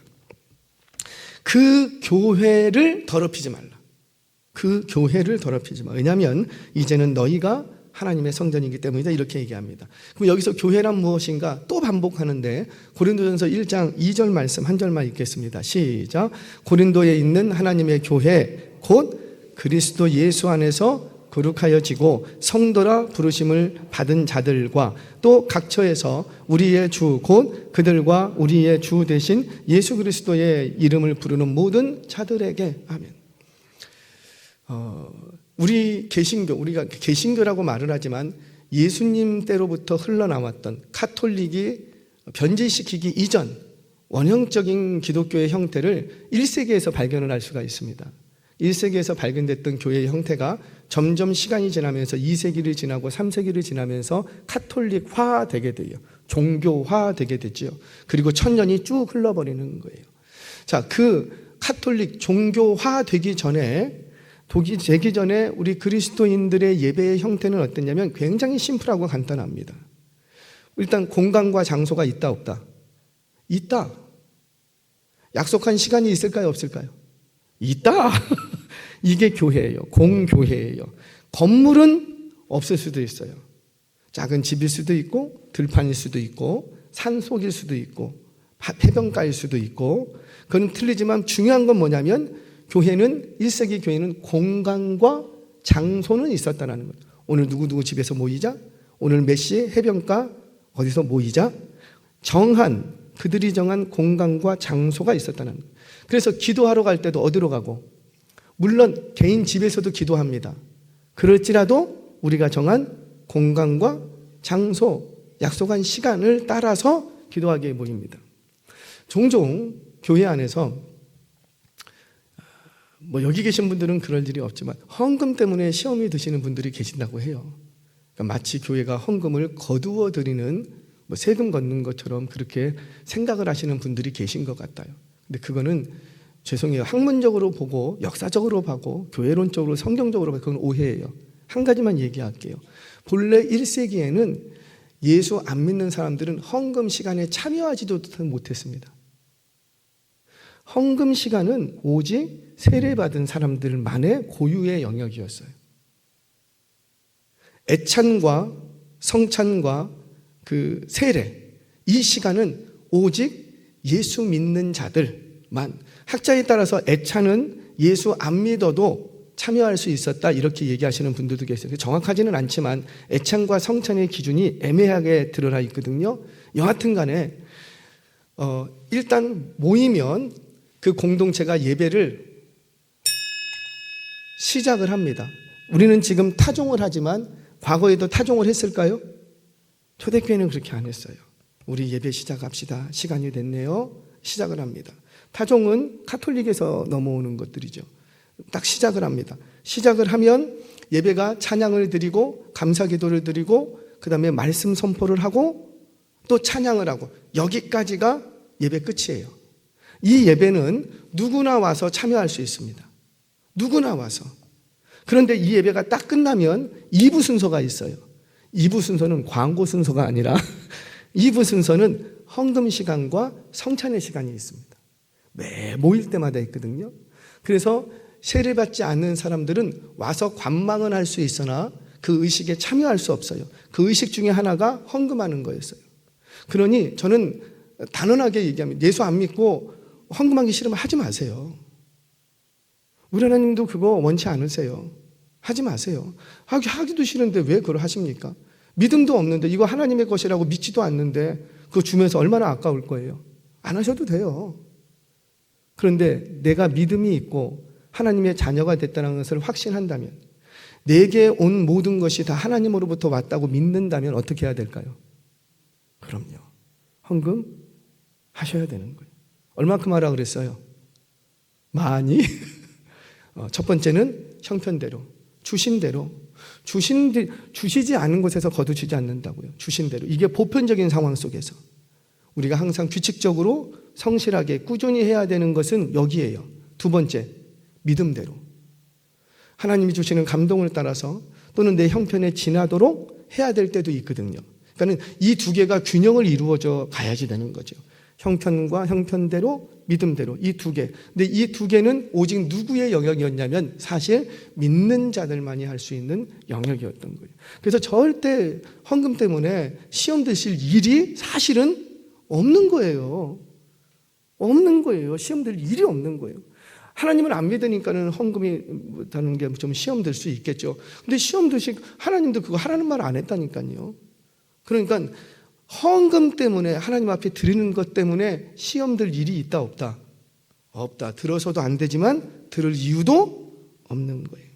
그 교회를 더럽히지 말라. 그 교회를 더럽히지 마. 왜냐하면 이제는 너희가 하나님의 성전이기 때문이다 이렇게 얘기합니다. 그럼 여기서 교회란 무엇인가 또 반복하는데 고린도전서 1장 2절 말씀 한 절만 읽겠습니다. 시작. 고린도에 있는 하나님의 교회 곧 그리스도 예수 안에서 거룩하여지고 성도라 부르심을 받은 자들과 또 각처에서 우리의 주 곧 그들과 우리의 주 대신 예수 그리스도의 이름을 부르는 모든 자들에게 아멘. 우리 개신교, 우리가 개신교라고 말을 하지만 예수님 때로부터 흘러나왔던 카톨릭이 변질시키기 이전 원형적인 기독교의 형태를 1세기에서 발견을 할 수가 있습니다. 1세기에서 발견됐던 교회의 형태가 점점 시간이 지나면서 2세기를 지나고 3세기를 지나면서 카톨릭화 되게 돼요. 종교화 되게 되죠. 그리고 천년이 쭉 흘러버리는 거예요. 자, 그 카톨릭 종교화 되기 전에 독이 되기 전에 우리 그리스도인들의 예배의 형태는 어땠냐면 굉장히 심플하고 간단합니다. 일단 공간과 장소가 있다 없다? 있다. 약속한 시간이 있을까요 없을까요? 있다. 이게 교회예요. 공교회예요. 건물은 없을 수도 있어요. 작은 집일 수도 있고 들판일 수도 있고 산속일 수도 있고 해변가일 수도 있고 그건 틀리지만 중요한 건 뭐냐면 교회는 1세기 교회는 공간과 장소는 있었다는 거예요. 오늘 누구누구 집에서 모이자. 오늘 몇 시에 해변가 어디서 모이자. 그들이 정한 공간과 장소가 있었다는 거예요. 그래서 기도하러 갈 때도 어디로 가고 물론 개인 집에서도 기도합니다. 그럴지라도 우리가 정한 공간과 장소, 약속한 시간을 따라서 기도하게 모입니다. 종종 교회 안에서 여기 계신 분들은 그럴 일이 없지만 헌금 때문에 시험이 드시는 분들이 계신다고 해요. 그러니까 마치 교회가 헌금을 거두어 드리는 세금 걷는 것처럼 그렇게 생각을 하시는 분들이 계신 것 같아요. 근데 그거는 죄송해요. 학문적으로 보고 역사적으로 보고 교회론적으로 성경적으로 보고 그건 오해예요. 한 가지만 얘기할게요. 본래 1세기에는 예수 안 믿는 사람들은 헌금 시간에 참여하지도 못했습니다. 헌금 시간은 오직 세례받은 사람들만의 고유의 영역이었어요. 애찬과 성찬과 그 세례, 이 시간은 오직 예수 믿는 자들만, 학자에 따라서 애찬은 예수 안 믿어도 참여할 수 있었다 이렇게 얘기하시는 분들도 계세요. 정확하지는 않지만 애찬과 성찬의 기준이 애매하게 드러나 있거든요. 여하튼 간에 일단 모이면 그 공동체가 예배를 시작을 합니다. 우리는 지금 타종을 하지만 과거에도 타종을 했을까요? 초대교회는 그렇게 안 했어요. 우리 예배 시작합시다. 시간이 됐네요. 시작을 합니다. 타종은 카톨릭에서 넘어오는 것들이죠. 딱 시작을 합니다. 시작을 하면 예배가 찬양을 드리고 감사기도를 드리고 그 다음에 말씀 선포를 하고 또 찬양을 하고 여기까지가 예배 끝이에요. 이 예배는 누구나 와서 참여할 수 있습니다. 누구나 와서. 그런데 이 예배가 딱 끝나면 2부 순서가 있어요. 2부 순서는 광고 순서가 아니라 2부 순서는 헌금 시간과 성찬의 시간이 있습니다. 매 모일 때마다 있거든요. 그래서 세례받지 않는 사람들은 와서 관망은 할 수 있으나 그 의식에 참여할 수 없어요. 그 의식 중에 하나가 헌금하는 거였어요. 그러니 저는 단언하게 얘기하면 예수 안 믿고 헌금하기 싫으면 하지 마세요. 우리 하나님도 그거 원치 않으세요. 하지 마세요. 하기도 싫은데 왜 그걸 하십니까? 믿음도 없는데 이거 하나님의 것이라고 믿지도 않는데 그거 주면서 얼마나 아까울 거예요. 안 하셔도 돼요. 그런데 내가 믿음이 있고 하나님의 자녀가 됐다는 것을 확신한다면, 내게 온 모든 것이 다 하나님으로부터 왔다고 믿는다면 어떻게 해야 될까요? 그럼요. 헌금 하셔야 되는 거예요. 얼마큼 하라 그랬어요? 많이. 첫 번째는 형편대로, 주신 대로. 주시지 않은 곳에서 거두시지 않는다고요. 주신 대로. 이게 보편적인 상황 속에서 우리가 항상 규칙적으로 성실하게 꾸준히 해야 되는 것은 여기에요. 두 번째, 믿음대로. 하나님이 주시는 감동을 따라서 또는 내 형편에 지나도록 해야 될 때도 있거든요. 그러니까 이 두 개가 균형을 이루어져 가야지 되는 거죠. 형편과 형편대로, 믿음대로, 이 두 개. 근데 이 두 개는 오직 누구의 영역이었냐면 사실 믿는 자들만이 할 수 있는 영역이었던 거예요. 그래서 절대 헌금 때문에 시험 드실 일이 사실은 없는 거예요. 없는 거예요. 시험 들 일이 없는 거예요. 하나님을 안 믿으니까는 헌금이 다는 게 좀 시험 들 수 있겠죠. 근데 시험 드시 하나님도 그거 하라는 말 안 했다니까요. 그러니까 헌금 때문에 하나님 앞에 드리는 것 때문에 시험 들 일이 있다 없다? 없다. 들어서도 안 되지만 들을 이유도 없는 거예요.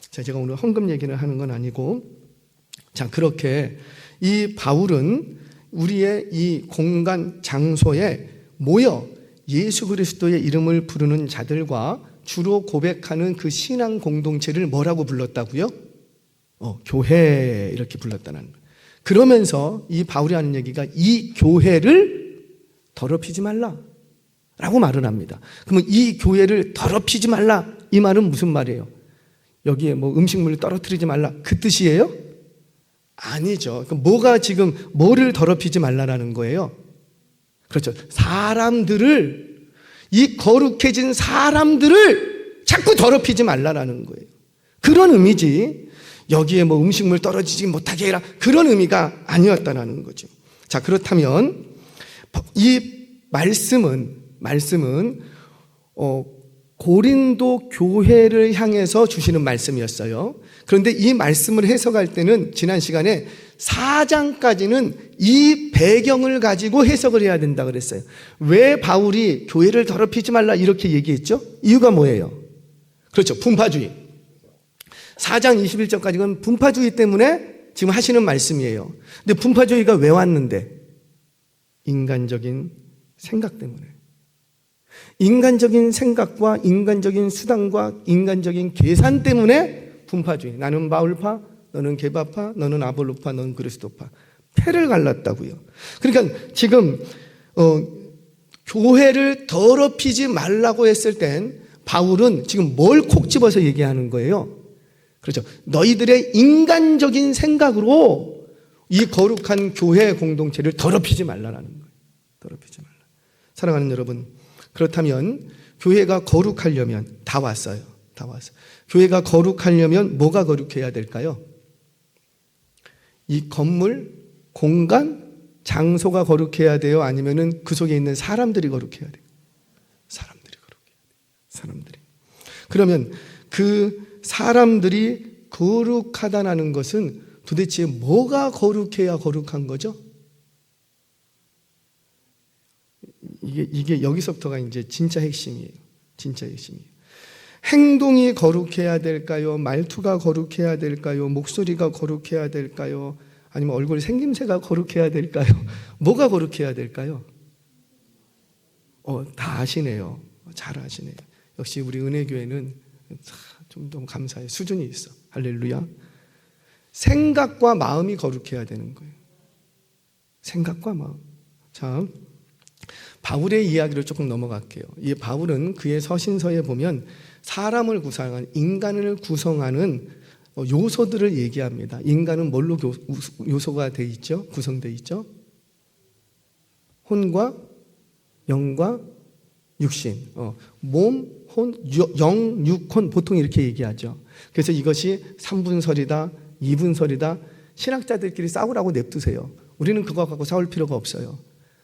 자, 제가 오늘 헌금 얘기를 하는 건 아니고, 자, 그렇게 이 바울은 우리의 이 공간 장소에 모여 예수 그리스도의 이름을 부르는 자들과 주로 고백하는 그 신앙 공동체를 뭐라고 불렀다고요? 교회 이렇게 불렀다는 거예요. 그러면서 이 바울이 하는 얘기가 이 교회를 더럽히지 말라 라고 말을 합니다. 그러면 이 교회를 더럽히지 말라, 이 말은 무슨 말이에요? 여기에 뭐 음식물을 떨어뜨리지 말라 그 뜻이에요? 아니죠. 그럼 뭐가 지금 뭐를 더럽히지 말라라는 거예요? 그렇죠. 사람들을, 이 거룩해진 사람들을 자꾸 더럽히지 말라라는 거예요. 그런 의미지, 여기에 뭐 음식물 떨어지지 못하게 해라, 그런 의미가 아니었다는 거죠. 자, 그렇다면 이 말씀은 고린도 교회를 향해서 주시는 말씀이었어요. 그런데 이 말씀을 해석할 때는 지난 시간에 4장까지는 이 배경을 가지고 해석을 해야 된다 그랬어요. 왜 바울이 교회를 더럽히지 말라 이렇게 얘기했죠? 이유가 뭐예요? 그렇죠. 분파주의. 4장 21절까지는 분파주의 때문에 지금 하시는 말씀이에요. 근데 분파주의가 왜 왔는데? 인간적인 생각 때문에. 인간적인 생각과 인간적인 수단과 인간적인 계산 때문에 분파주의. 나는 바울파, 너는 게바파, 너는 아볼로파, 너는 그리스도파. 패를 갈랐다고요. 그러니까 지금 교회를 더럽히지 말라고 했을 땐 바울은 지금 뭘 콕 집어서 얘기하는 거예요? 그렇죠. 너희들의 인간적인 생각으로 이 거룩한 교회 공동체를 더럽히지 말라라는 거예요. 더럽히지 말라. 사랑하는 여러분, 그렇다면 교회가 거룩하려면 다 왔어요. 교회가 거룩하려면 뭐가 거룩해야 될까요? 이 건물, 공간, 장소가 거룩해야 돼요? 아니면은 그 속에 있는 사람들이 거룩해야 돼요? 사람들이 거룩해야 돼요. 사람들이. 그러면 그 사람들이 거룩하다는 것은 도대체 뭐가 거룩해야 거룩한 거죠? 이게 여기서부터가 이제 진짜 핵심이에요. 진짜 핵심이에요. 행동이 거룩해야 될까요? 말투가 거룩해야 될까요? 목소리가 거룩해야 될까요? 아니면 얼굴 생김새가 거룩해야 될까요? 뭐가 거룩해야 될까요? 다 아시네요. 잘 아시네요. 역시 우리 은혜교회는 좀 너무 감사해요. 수준이 있어. 할렐루야. 생각과 마음이 거룩해야 되는 거예요. 생각과 마음. 자, 바울의 이야기를 조금 넘어갈게요. 이 바울은 그의 서신서에 보면 사람을 구성하는, 인간을 구성하는 요소들을 얘기합니다. 인간은 뭘로 요소가 돼 있죠? 구성되어 있죠? 혼과 영과 육신. 몸, 혼, 영, 육, 혼, 보통 이렇게 얘기하죠. 그래서 이것이 3분설이다, 2분설이다. 신학자들끼리 싸우라고 냅두세요. 우리는 그거 갖고 싸울 필요가 없어요.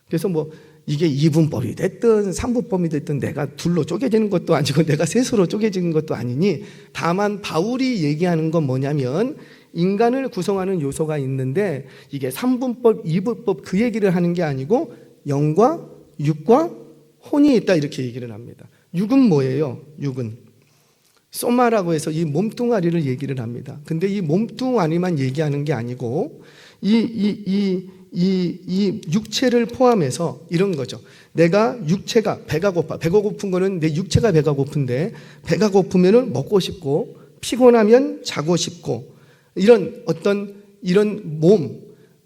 그래서 뭐 이게 2분법이 됐든 3분법이 됐든 내가 둘로 쪼개지는 것도 아니고 내가 셋으로 쪼개지는 것도 아니니, 다만 바울이 얘기하는 건 뭐냐면 인간을 구성하는 요소가 있는데 이게 3분법, 2분법 그 얘기를 하는 게 아니고 영과 육과 혼이 있다 이렇게 얘기를 합니다. 육은 뭐예요? 육은 소마라고 해서 이 몸뚱아리를 얘기를 합니다. 근데 이 몸뚱아리만 얘기하는 게 아니고 이 육체를 포함해서 이런 거죠. 내가 육체가 배가 고파. 배가 고픈 거는 내 육체가 배가 고픈데, 배가 고프면은 먹고 싶고, 피곤하면 자고 싶고, 이런 몸,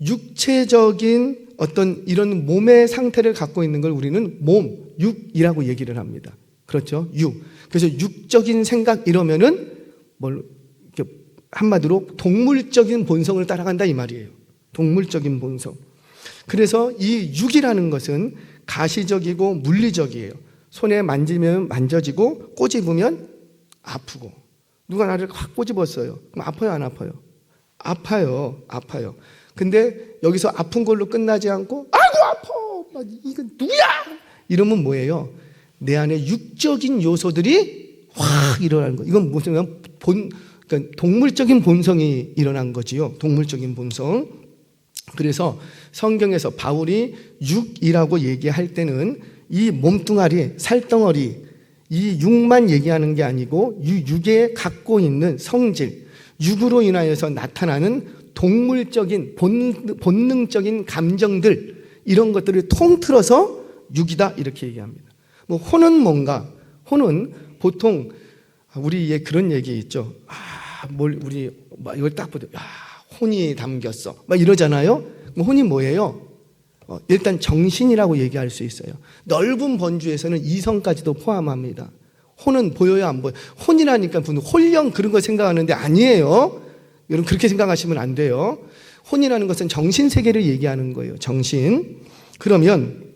육체적인 어떤 이런 몸의 상태를 갖고 있는 걸 우리는 몸, 육이라고 얘기를 합니다. 그렇죠? 육. 그래서 육적인 생각 이러면은 한마디로 동물적인 본성을 따라간다 이 말이에요. 동물적인 본성. 그래서 이 육이라는 것은 가시적이고 물리적이에요. 손에 만지면 만져지고 꼬집으면 아프고. 누가 나를 확 꼬집었어요. 그럼 아파요, 안 아파요? 아파요, 아파요. 근데 여기서 아픈 걸로 끝나지 않고 아이고 아파! 막 이건 누구야? 이러면 뭐예요? 내 안에 육적인 요소들이 확 일어나는 거예요. 이건 무슨 그러니까 동물적인 본성이 일어난 거지요. 동물적인 본성. 그래서 성경에서 바울이 육이라고 얘기할 때는 이 몸뚱아리, 살덩어리, 이 육만 얘기하는 게 아니고 육에 갖고 있는 성질, 육으로 인하여서 나타나는 동물적인 본능적인 감정들, 이런 것들을 통틀어서 육이다 이렇게 얘기합니다. 뭐 혼은 뭔가? 혼은 보통 우리의 그런 얘기 있죠. 우리 이걸 딱 보죠. 혼이 담겼어. 막 이러잖아요. 혼이 뭐예요? 일단 정신이라고 얘기할 수 있어요. 넓은 번주에서는 이성까지도 포함합니다. 혼은 보여요, 안 보여요? 혼이라니까 무슨 홀령 그런 거 생각하는데 아니에요. 여러분 그렇게 생각하시면 안 돼요. 혼이라는 것은 정신 세계를 얘기하는 거예요. 정신. 그러면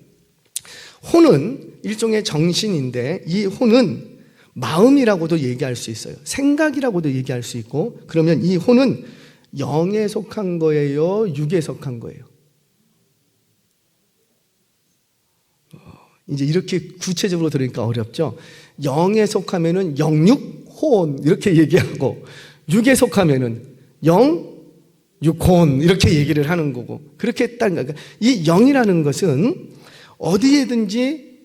혼은 일종의 정신인데 이 혼은 마음이라고도 얘기할 수 있어요. 생각이라고도 얘기할 수 있고. 그러면 이 혼은 영에 속한 거예요, 육에 속한 거예요? 이제 이렇게 구체적으로 들으니까 어렵죠. 영에 속하면은 영육, 혼 이렇게 얘기하고, 육에 속하면은 영, 육, 혼 이렇게 얘기를 하는 거고, 그렇게 했다는 거예요. 이 영이라는 것은 어디에든지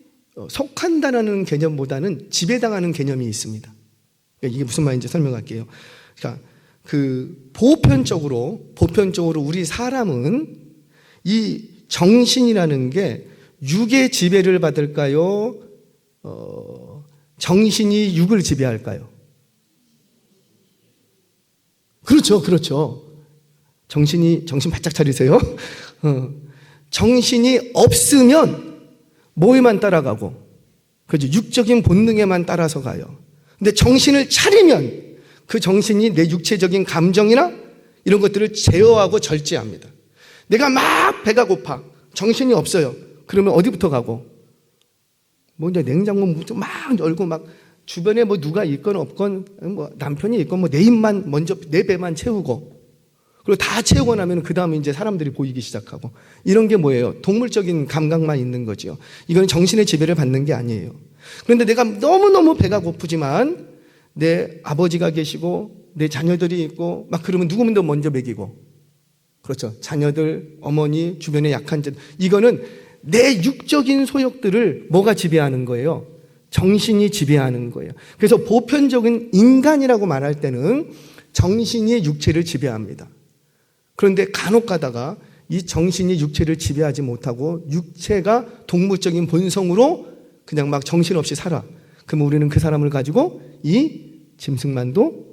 속한다는 개념보다는 지배당하는 개념이 있습니다. 이게 무슨 말인지 설명할게요. 그러니까 보편적으로 우리 사람은 이 정신이라는 게 육의 지배를 받을까요? 정신이 육을 지배할까요? 그렇죠. 정신 바짝 차리세요. 정신이 없으면 뭐에만 따라가고, 그죠? 육적인 본능에만 따라서 가요. 근데 정신을 차리면 그 정신이 내 육체적인 감정이나 이런 것들을 제어하고 절제합니다. 내가 막 배가 고파. 정신이 없어요. 그러면 어디부터 가고? 뭐 이제 냉장고 막 열고 막 주변에 뭐 누가 있건 없건 뭐 남편이 있건 뭐 내 입만 먼저 내 배만 채우고, 그리고 다 채우고 나면 그 다음에 이제 사람들이 보이기 시작하고, 이런 게 뭐예요? 동물적인 감각만 있는 거죠. 이건 정신의 지배를 받는 게 아니에요. 그런데 내가 너무너무 배가 고프지만 내 아버지가 계시고 내 자녀들이 있고 막 그러면 누구면 먼저 먹이고, 그렇죠. 자녀들, 어머니, 주변에 약한 자, 이거는 내 육적인 소욕들을 뭐가 지배하는 거예요? 정신이 지배하는 거예요. 그래서 보편적인 인간이라고 말할 때는 정신이 육체를 지배합니다. 그런데 간혹 가다가 이 정신이 육체를 지배하지 못하고 육체가 동물적인 본성으로 그냥 막 정신없이 살아. 그러면 우리는 그 사람을 가지고 이 짐승만도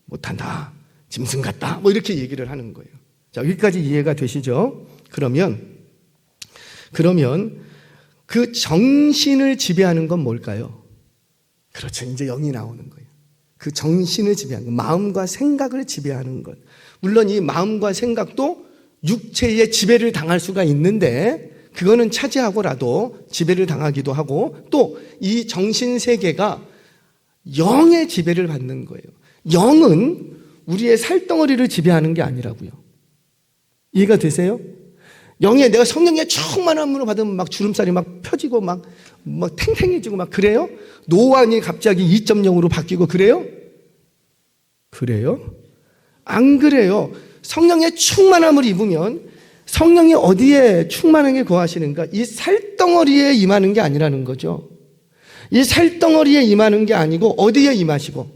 못한다, 짐승 같다, 뭐 이렇게 얘기를 하는 거예요. 자, 여기까지 이해가 되시죠? 그러면 그 정신을 지배하는 건 뭘까요? 그렇죠. 이제 영이 나오는 거예요. 그 정신을 지배하는 것, 마음과 생각을 지배하는 것. 물론 이 마음과 생각도 육체의 지배를 당할 수가 있는데, 그거는 차지하고라도 지배를 당하기도 하고, 또 이 정신 세계가 영의 지배를 받는 거예요. 영은 우리의 살덩어리를 지배하는 게 아니라고요. 이해가 되세요? 영에 내가 성령의 충만함으로 받으면 막 주름살이 막 펴지고 막 탱탱해지고 막 그래요? 노안이 갑자기 2.0으로 바뀌고 그래요? 그래요? 안 그래요. 성령의 충만함을 입으면 성령이 어디에 충만하게 거하시는가? 이 살덩어리에 임하는 게 아니라는 거죠. 이 살덩어리에 임하는 게 아니고 어디에 임하시고?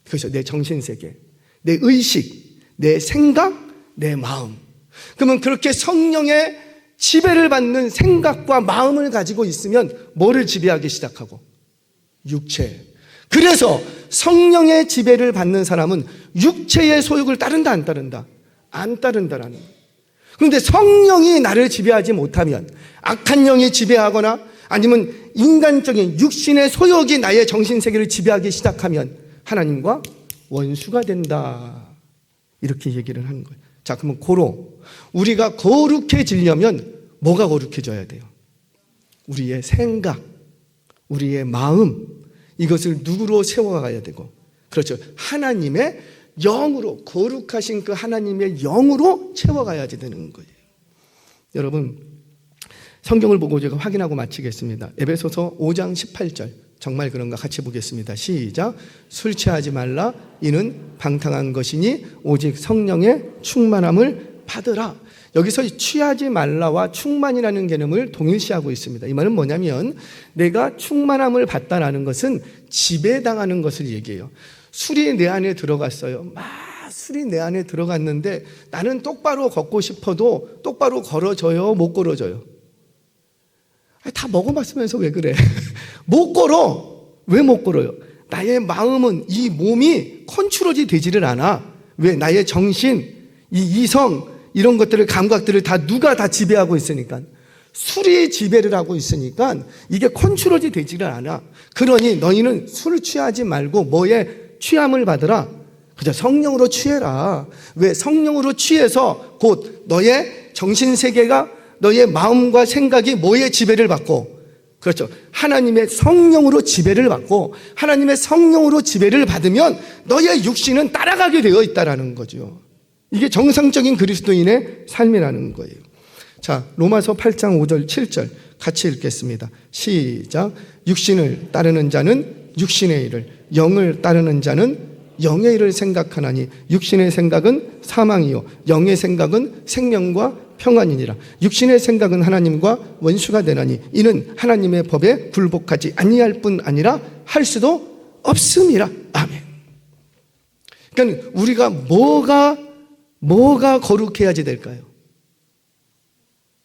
그래서 내 정신세계, 내 의식, 내 생각, 내 마음. 그러면 그렇게 성령의 지배를 받는 생각과 마음을 가지고 있으면 뭐를 지배하기 시작하고? 육체. 그래서 성령의 지배를 받는 사람은 육체의 소욕을 따른다, 안 따른다? 안 따른다라는 거예요. 그런데 성령이 나를 지배하지 못하면, 악한 영이 지배하거나 아니면 인간적인 육신의 소욕이 나의 정신세계를 지배하기 시작하면 하나님과 원수가 된다, 이렇게 얘기를 하는 거예요. 자, 그러면 우리가 거룩해지려면 뭐가 거룩해져야 돼요? 우리의 생각, 우리의 마음, 이것을 누구로 세워가야 되고, 그렇죠, 하나님의 영으로, 거룩하신 그 하나님의 영으로 채워가야 되는 거예요. 여러분, 성경을 보고 제가 확인하고 마치겠습니다. 에베소서 5장 18절, 정말 그런가 같이 보겠습니다. 시작. 술 취하지 말라. 이는 방탕한 것이니 오직 성령의 충만함을 받으라. 여기서 취하지 말라와 충만이라는 개념을 동일시하고 있습니다. 이 말은 뭐냐면 내가 충만함을 받다라는 것은 지배당하는 것을 얘기해요. 술이 내 안에 들어갔어요. 술이 내 안에 들어갔는데 나는 똑바로 걷고 싶어도 똑바로 걸어져요? 못 걸어져요? 다 먹어봤으면서 왜 그래? 못 걸어. 왜 못 걸어요? 나의 마음은, 이 몸이 컨트롤이 되지를 않아. 왜? 나의 정신, 이 이성, 이런 것들을, 감각들을 누가 다 지배하고 있으니까. 술이 지배를 하고 있으니까 이게 컨트롤이 되지를 않아. 그러니 너희는 술 취하지 말고 뭐에 취함을 받으라. 그저 성령으로 취해라. 왜? 성령으로 취해서 곧 너의 정신세계가, 너의 마음과 생각이 뭐에 지배를 받고, 그렇죠, 하나님의 성령으로 지배를 받고, 하나님의 성령으로 지배를 받으면 너의 육신은 따라가게 되어 있다는 거죠. 이게 정상적인 그리스도인의 삶이라는 거예요. 자, 로마서 8장 5절 7절 같이 읽겠습니다. 시작. 육신을 따르는 자는 육신의 일을, 영을 따르는 자는 영의 일을 생각하나니 육신의 생각은 사망이요 영의 생각은 생명과 평안이니라. 육신의 생각은 하나님과 원수가 되나니 이는 하나님의 법에 굴복하지 아니할 뿐 아니라 할 수도 없음이라. 아멘. 그러니까 우리가 뭐가 거룩해야지 될까요?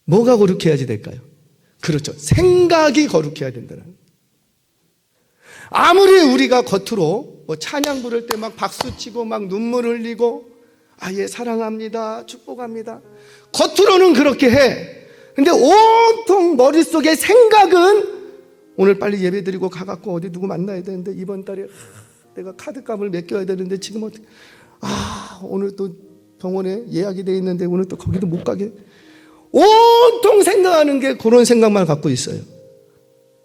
뭐가 거룩해야지 될까요? 그렇죠, 생각이 거룩해야 된다는. 아무리 우리가 겉으로 찬양 부를 때 막 박수치고 막 눈물 흘리고 예 사랑합니다 축복합니다, 겉으로는 그렇게 해. 근데 온통 머릿속에 생각은 오늘 빨리 예배드리고 가갖고 어디 누구 만나야 되는데, 이번 달에 내가 카드값을 맡겨야 되는데 지금 어떻게, 오늘 또 병원에 예약이 돼 있는데 오늘 또 거기도 못 가게, 온통 생각하는 게 그런 생각만 갖고 있어요.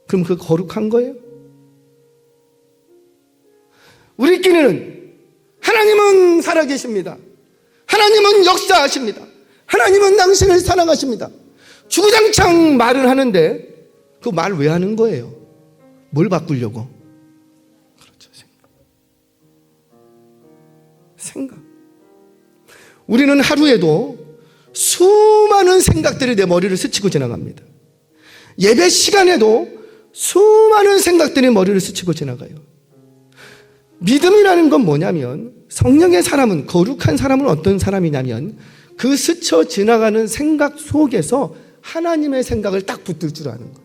그럼 그 거룩한 거예요? 우리끼리는 하나님은 살아계십니다, 하나님은 역사하십니다, 하나님은 당신을 사랑하십니다, 주구장창 말을 하는데 그 말 왜 하는 거예요? 뭘 바꾸려고? 그렇죠, 생각. 우리는 하루에도 수많은 생각들이 내 머리를 스치고 지나갑니다. 예배 시간에도 수많은 생각들이 머리를 스치고 지나가요. 믿음이라는 건 뭐냐면, 성령의 사람은, 거룩한 사람은 어떤 사람이냐면 그 스쳐 지나가는 생각 속에서 하나님의 생각을 딱 붙들 줄 아는 거예요.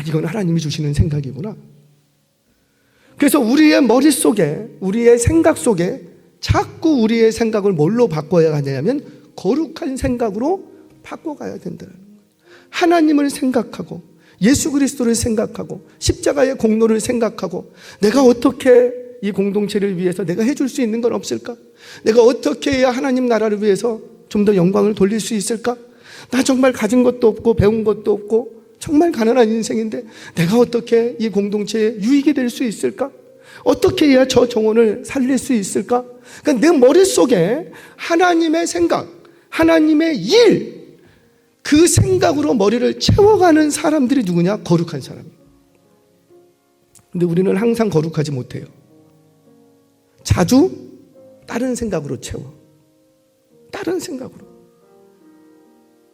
이건 하나님이 주시는 생각이구나. 그래서 우리의 머릿속에, 우리의 생각 속에 자꾸 우리의 생각을 뭘로 바꿔야 하냐면 거룩한 생각으로 바꿔가야 된다는 거예요. 하나님을 생각하고 예수 그리스도를 생각하고 십자가의 공로를 생각하고, 내가 어떻게 이 공동체를 위해서 내가 해줄 수 있는 건 없을까? 내가 어떻게 해야 하나님 나라를 위해서 좀 더 영광을 돌릴 수 있을까? 나 정말 가진 것도 없고 배운 것도 없고 정말 가난한 인생인데 내가 어떻게 이 공동체에 유익이 될 수 있을까? 어떻게 해야 저 정원을 살릴 수 있을까? 그러니까 내 머릿속에 하나님의 생각, 하나님의 일, 그 생각으로 머리를 채워가는 사람들이 누구냐? 거룩한 사람이에요. 근데 우리는 항상 거룩하지 못해요. 자주 다른 생각으로 채워. 다른 생각으로.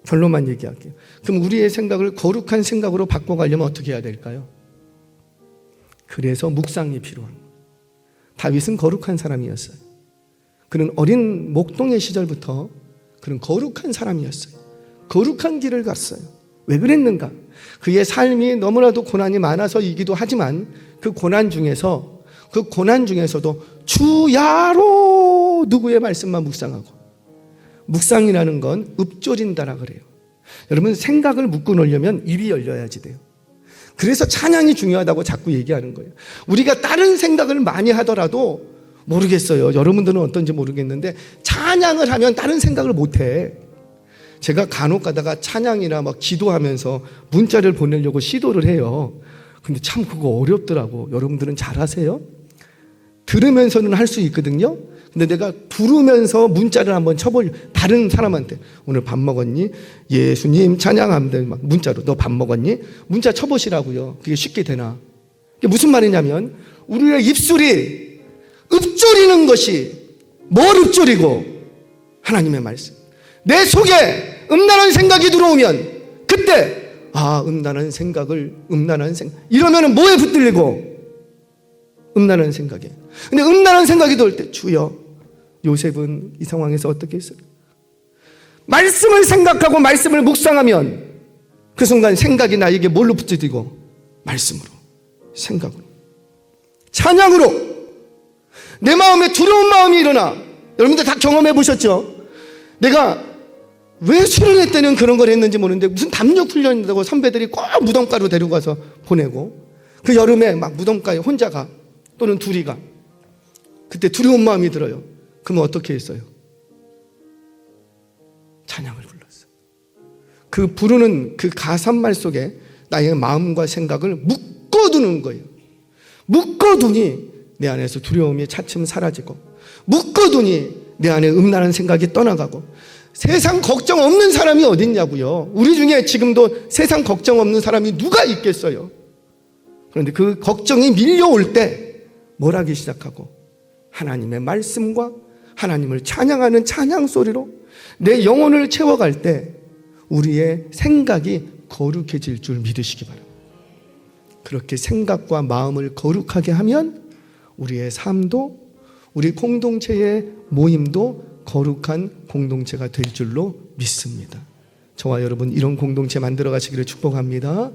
결론만 얘기할게요. 그럼 우리의 생각을 거룩한 생각으로 바꿔가려면 어떻게 해야 될까요? 그래서 묵상이 필요한 거예요. 다윗은 거룩한 사람이었어요. 그는 어린 목동의 시절부터 그는 거룩한 사람이었어요. 거룩한 길을 갔어요. 왜 그랬는가? 그의 삶이 너무나도 고난이 많아서이기도 하지만 그 고난 중에서도 주야로 누구의 말씀만 묵상하고, 묵상이라는 건 읊조린다라 그래요. 여러분, 생각을 묶고 놓으려면 입이 열려야지 돼요. 그래서 찬양이 중요하다고 자꾸 얘기하는 거예요. 우리가 다른 생각을 많이 하더라도, 모르겠어요, 여러분들은 어떤지 모르겠는데 찬양을 하면 다른 생각을 못해. 제가 간혹 가다가 찬양이나 막 기도하면서 문자를 보내려고 시도를 해요. 근데 참 그거 어렵더라고. 여러분들은 잘하세요? 들으면서는 할 수 있거든요. 근데 내가 부르면서 문자를 한번 쳐보려. 다른 사람한테 오늘 밥 먹었니? 예수님 찬양합니다. 막 문자로 너 밥 먹었니? 문자 쳐보시라고요. 그게 쉽게 되나? 이게 무슨 말이냐면 우리의 입술이 읊조리는 것이 뭘 읊조리고? 하나님의 말씀. 내 속에 음란한 생각이 들어오면 그때 음란한 생각 이러면은 뭐에 붙들리고? 음란한 생각에. 근데 음란한 생각이 들어올 때 주여, 요셉은 이 상황에서 어떻게 했어요? 말씀을 생각하고 말씀을 묵상하면 그 순간 생각이 나에게 뭘로 붙들리고? 말씀으로, 생각으로, 찬양으로. 내 마음에 두려운 마음이 일어나. 여러분들 다 경험해 보셨죠? 내가 왜 수련회 때는 그런 걸 했는지 모르는데 무슨 담력 훈련이라고 선배들이 꼭 무덤가로 데려가서 보내고, 그 여름에 막 무덤가에 혼자 가, 또는 둘이 가. 그때 두려운 마음이 들어요. 그러면 어떻게 했어요? 찬양을 불렀어. 그 부르는 그 가사말 속에 나의 마음과 생각을 묶어두는 거예요. 묶어두니 내 안에서 두려움이 차츰 사라지고, 묶어두니 내 안에 음란한 생각이 떠나가고. 세상 걱정 없는 사람이 어딨냐고요. 우리 중에 지금도 세상 걱정 없는 사람이 누가 있겠어요. 그런데 그 걱정이 밀려올 때 뭘 하기 시작하고? 하나님의 말씀과 하나님을 찬양하는 찬양 소리로 내 영혼을 채워갈 때 우리의 생각이 거룩해질 줄 믿으시기 바랍니다. 그렇게 생각과 마음을 거룩하게 하면 우리의 삶도, 우리 공동체의 모임도 거룩한 공동체가 될 줄로 믿습니다. 저와 여러분 이런 공동체 만들어 가시기를 축복합니다.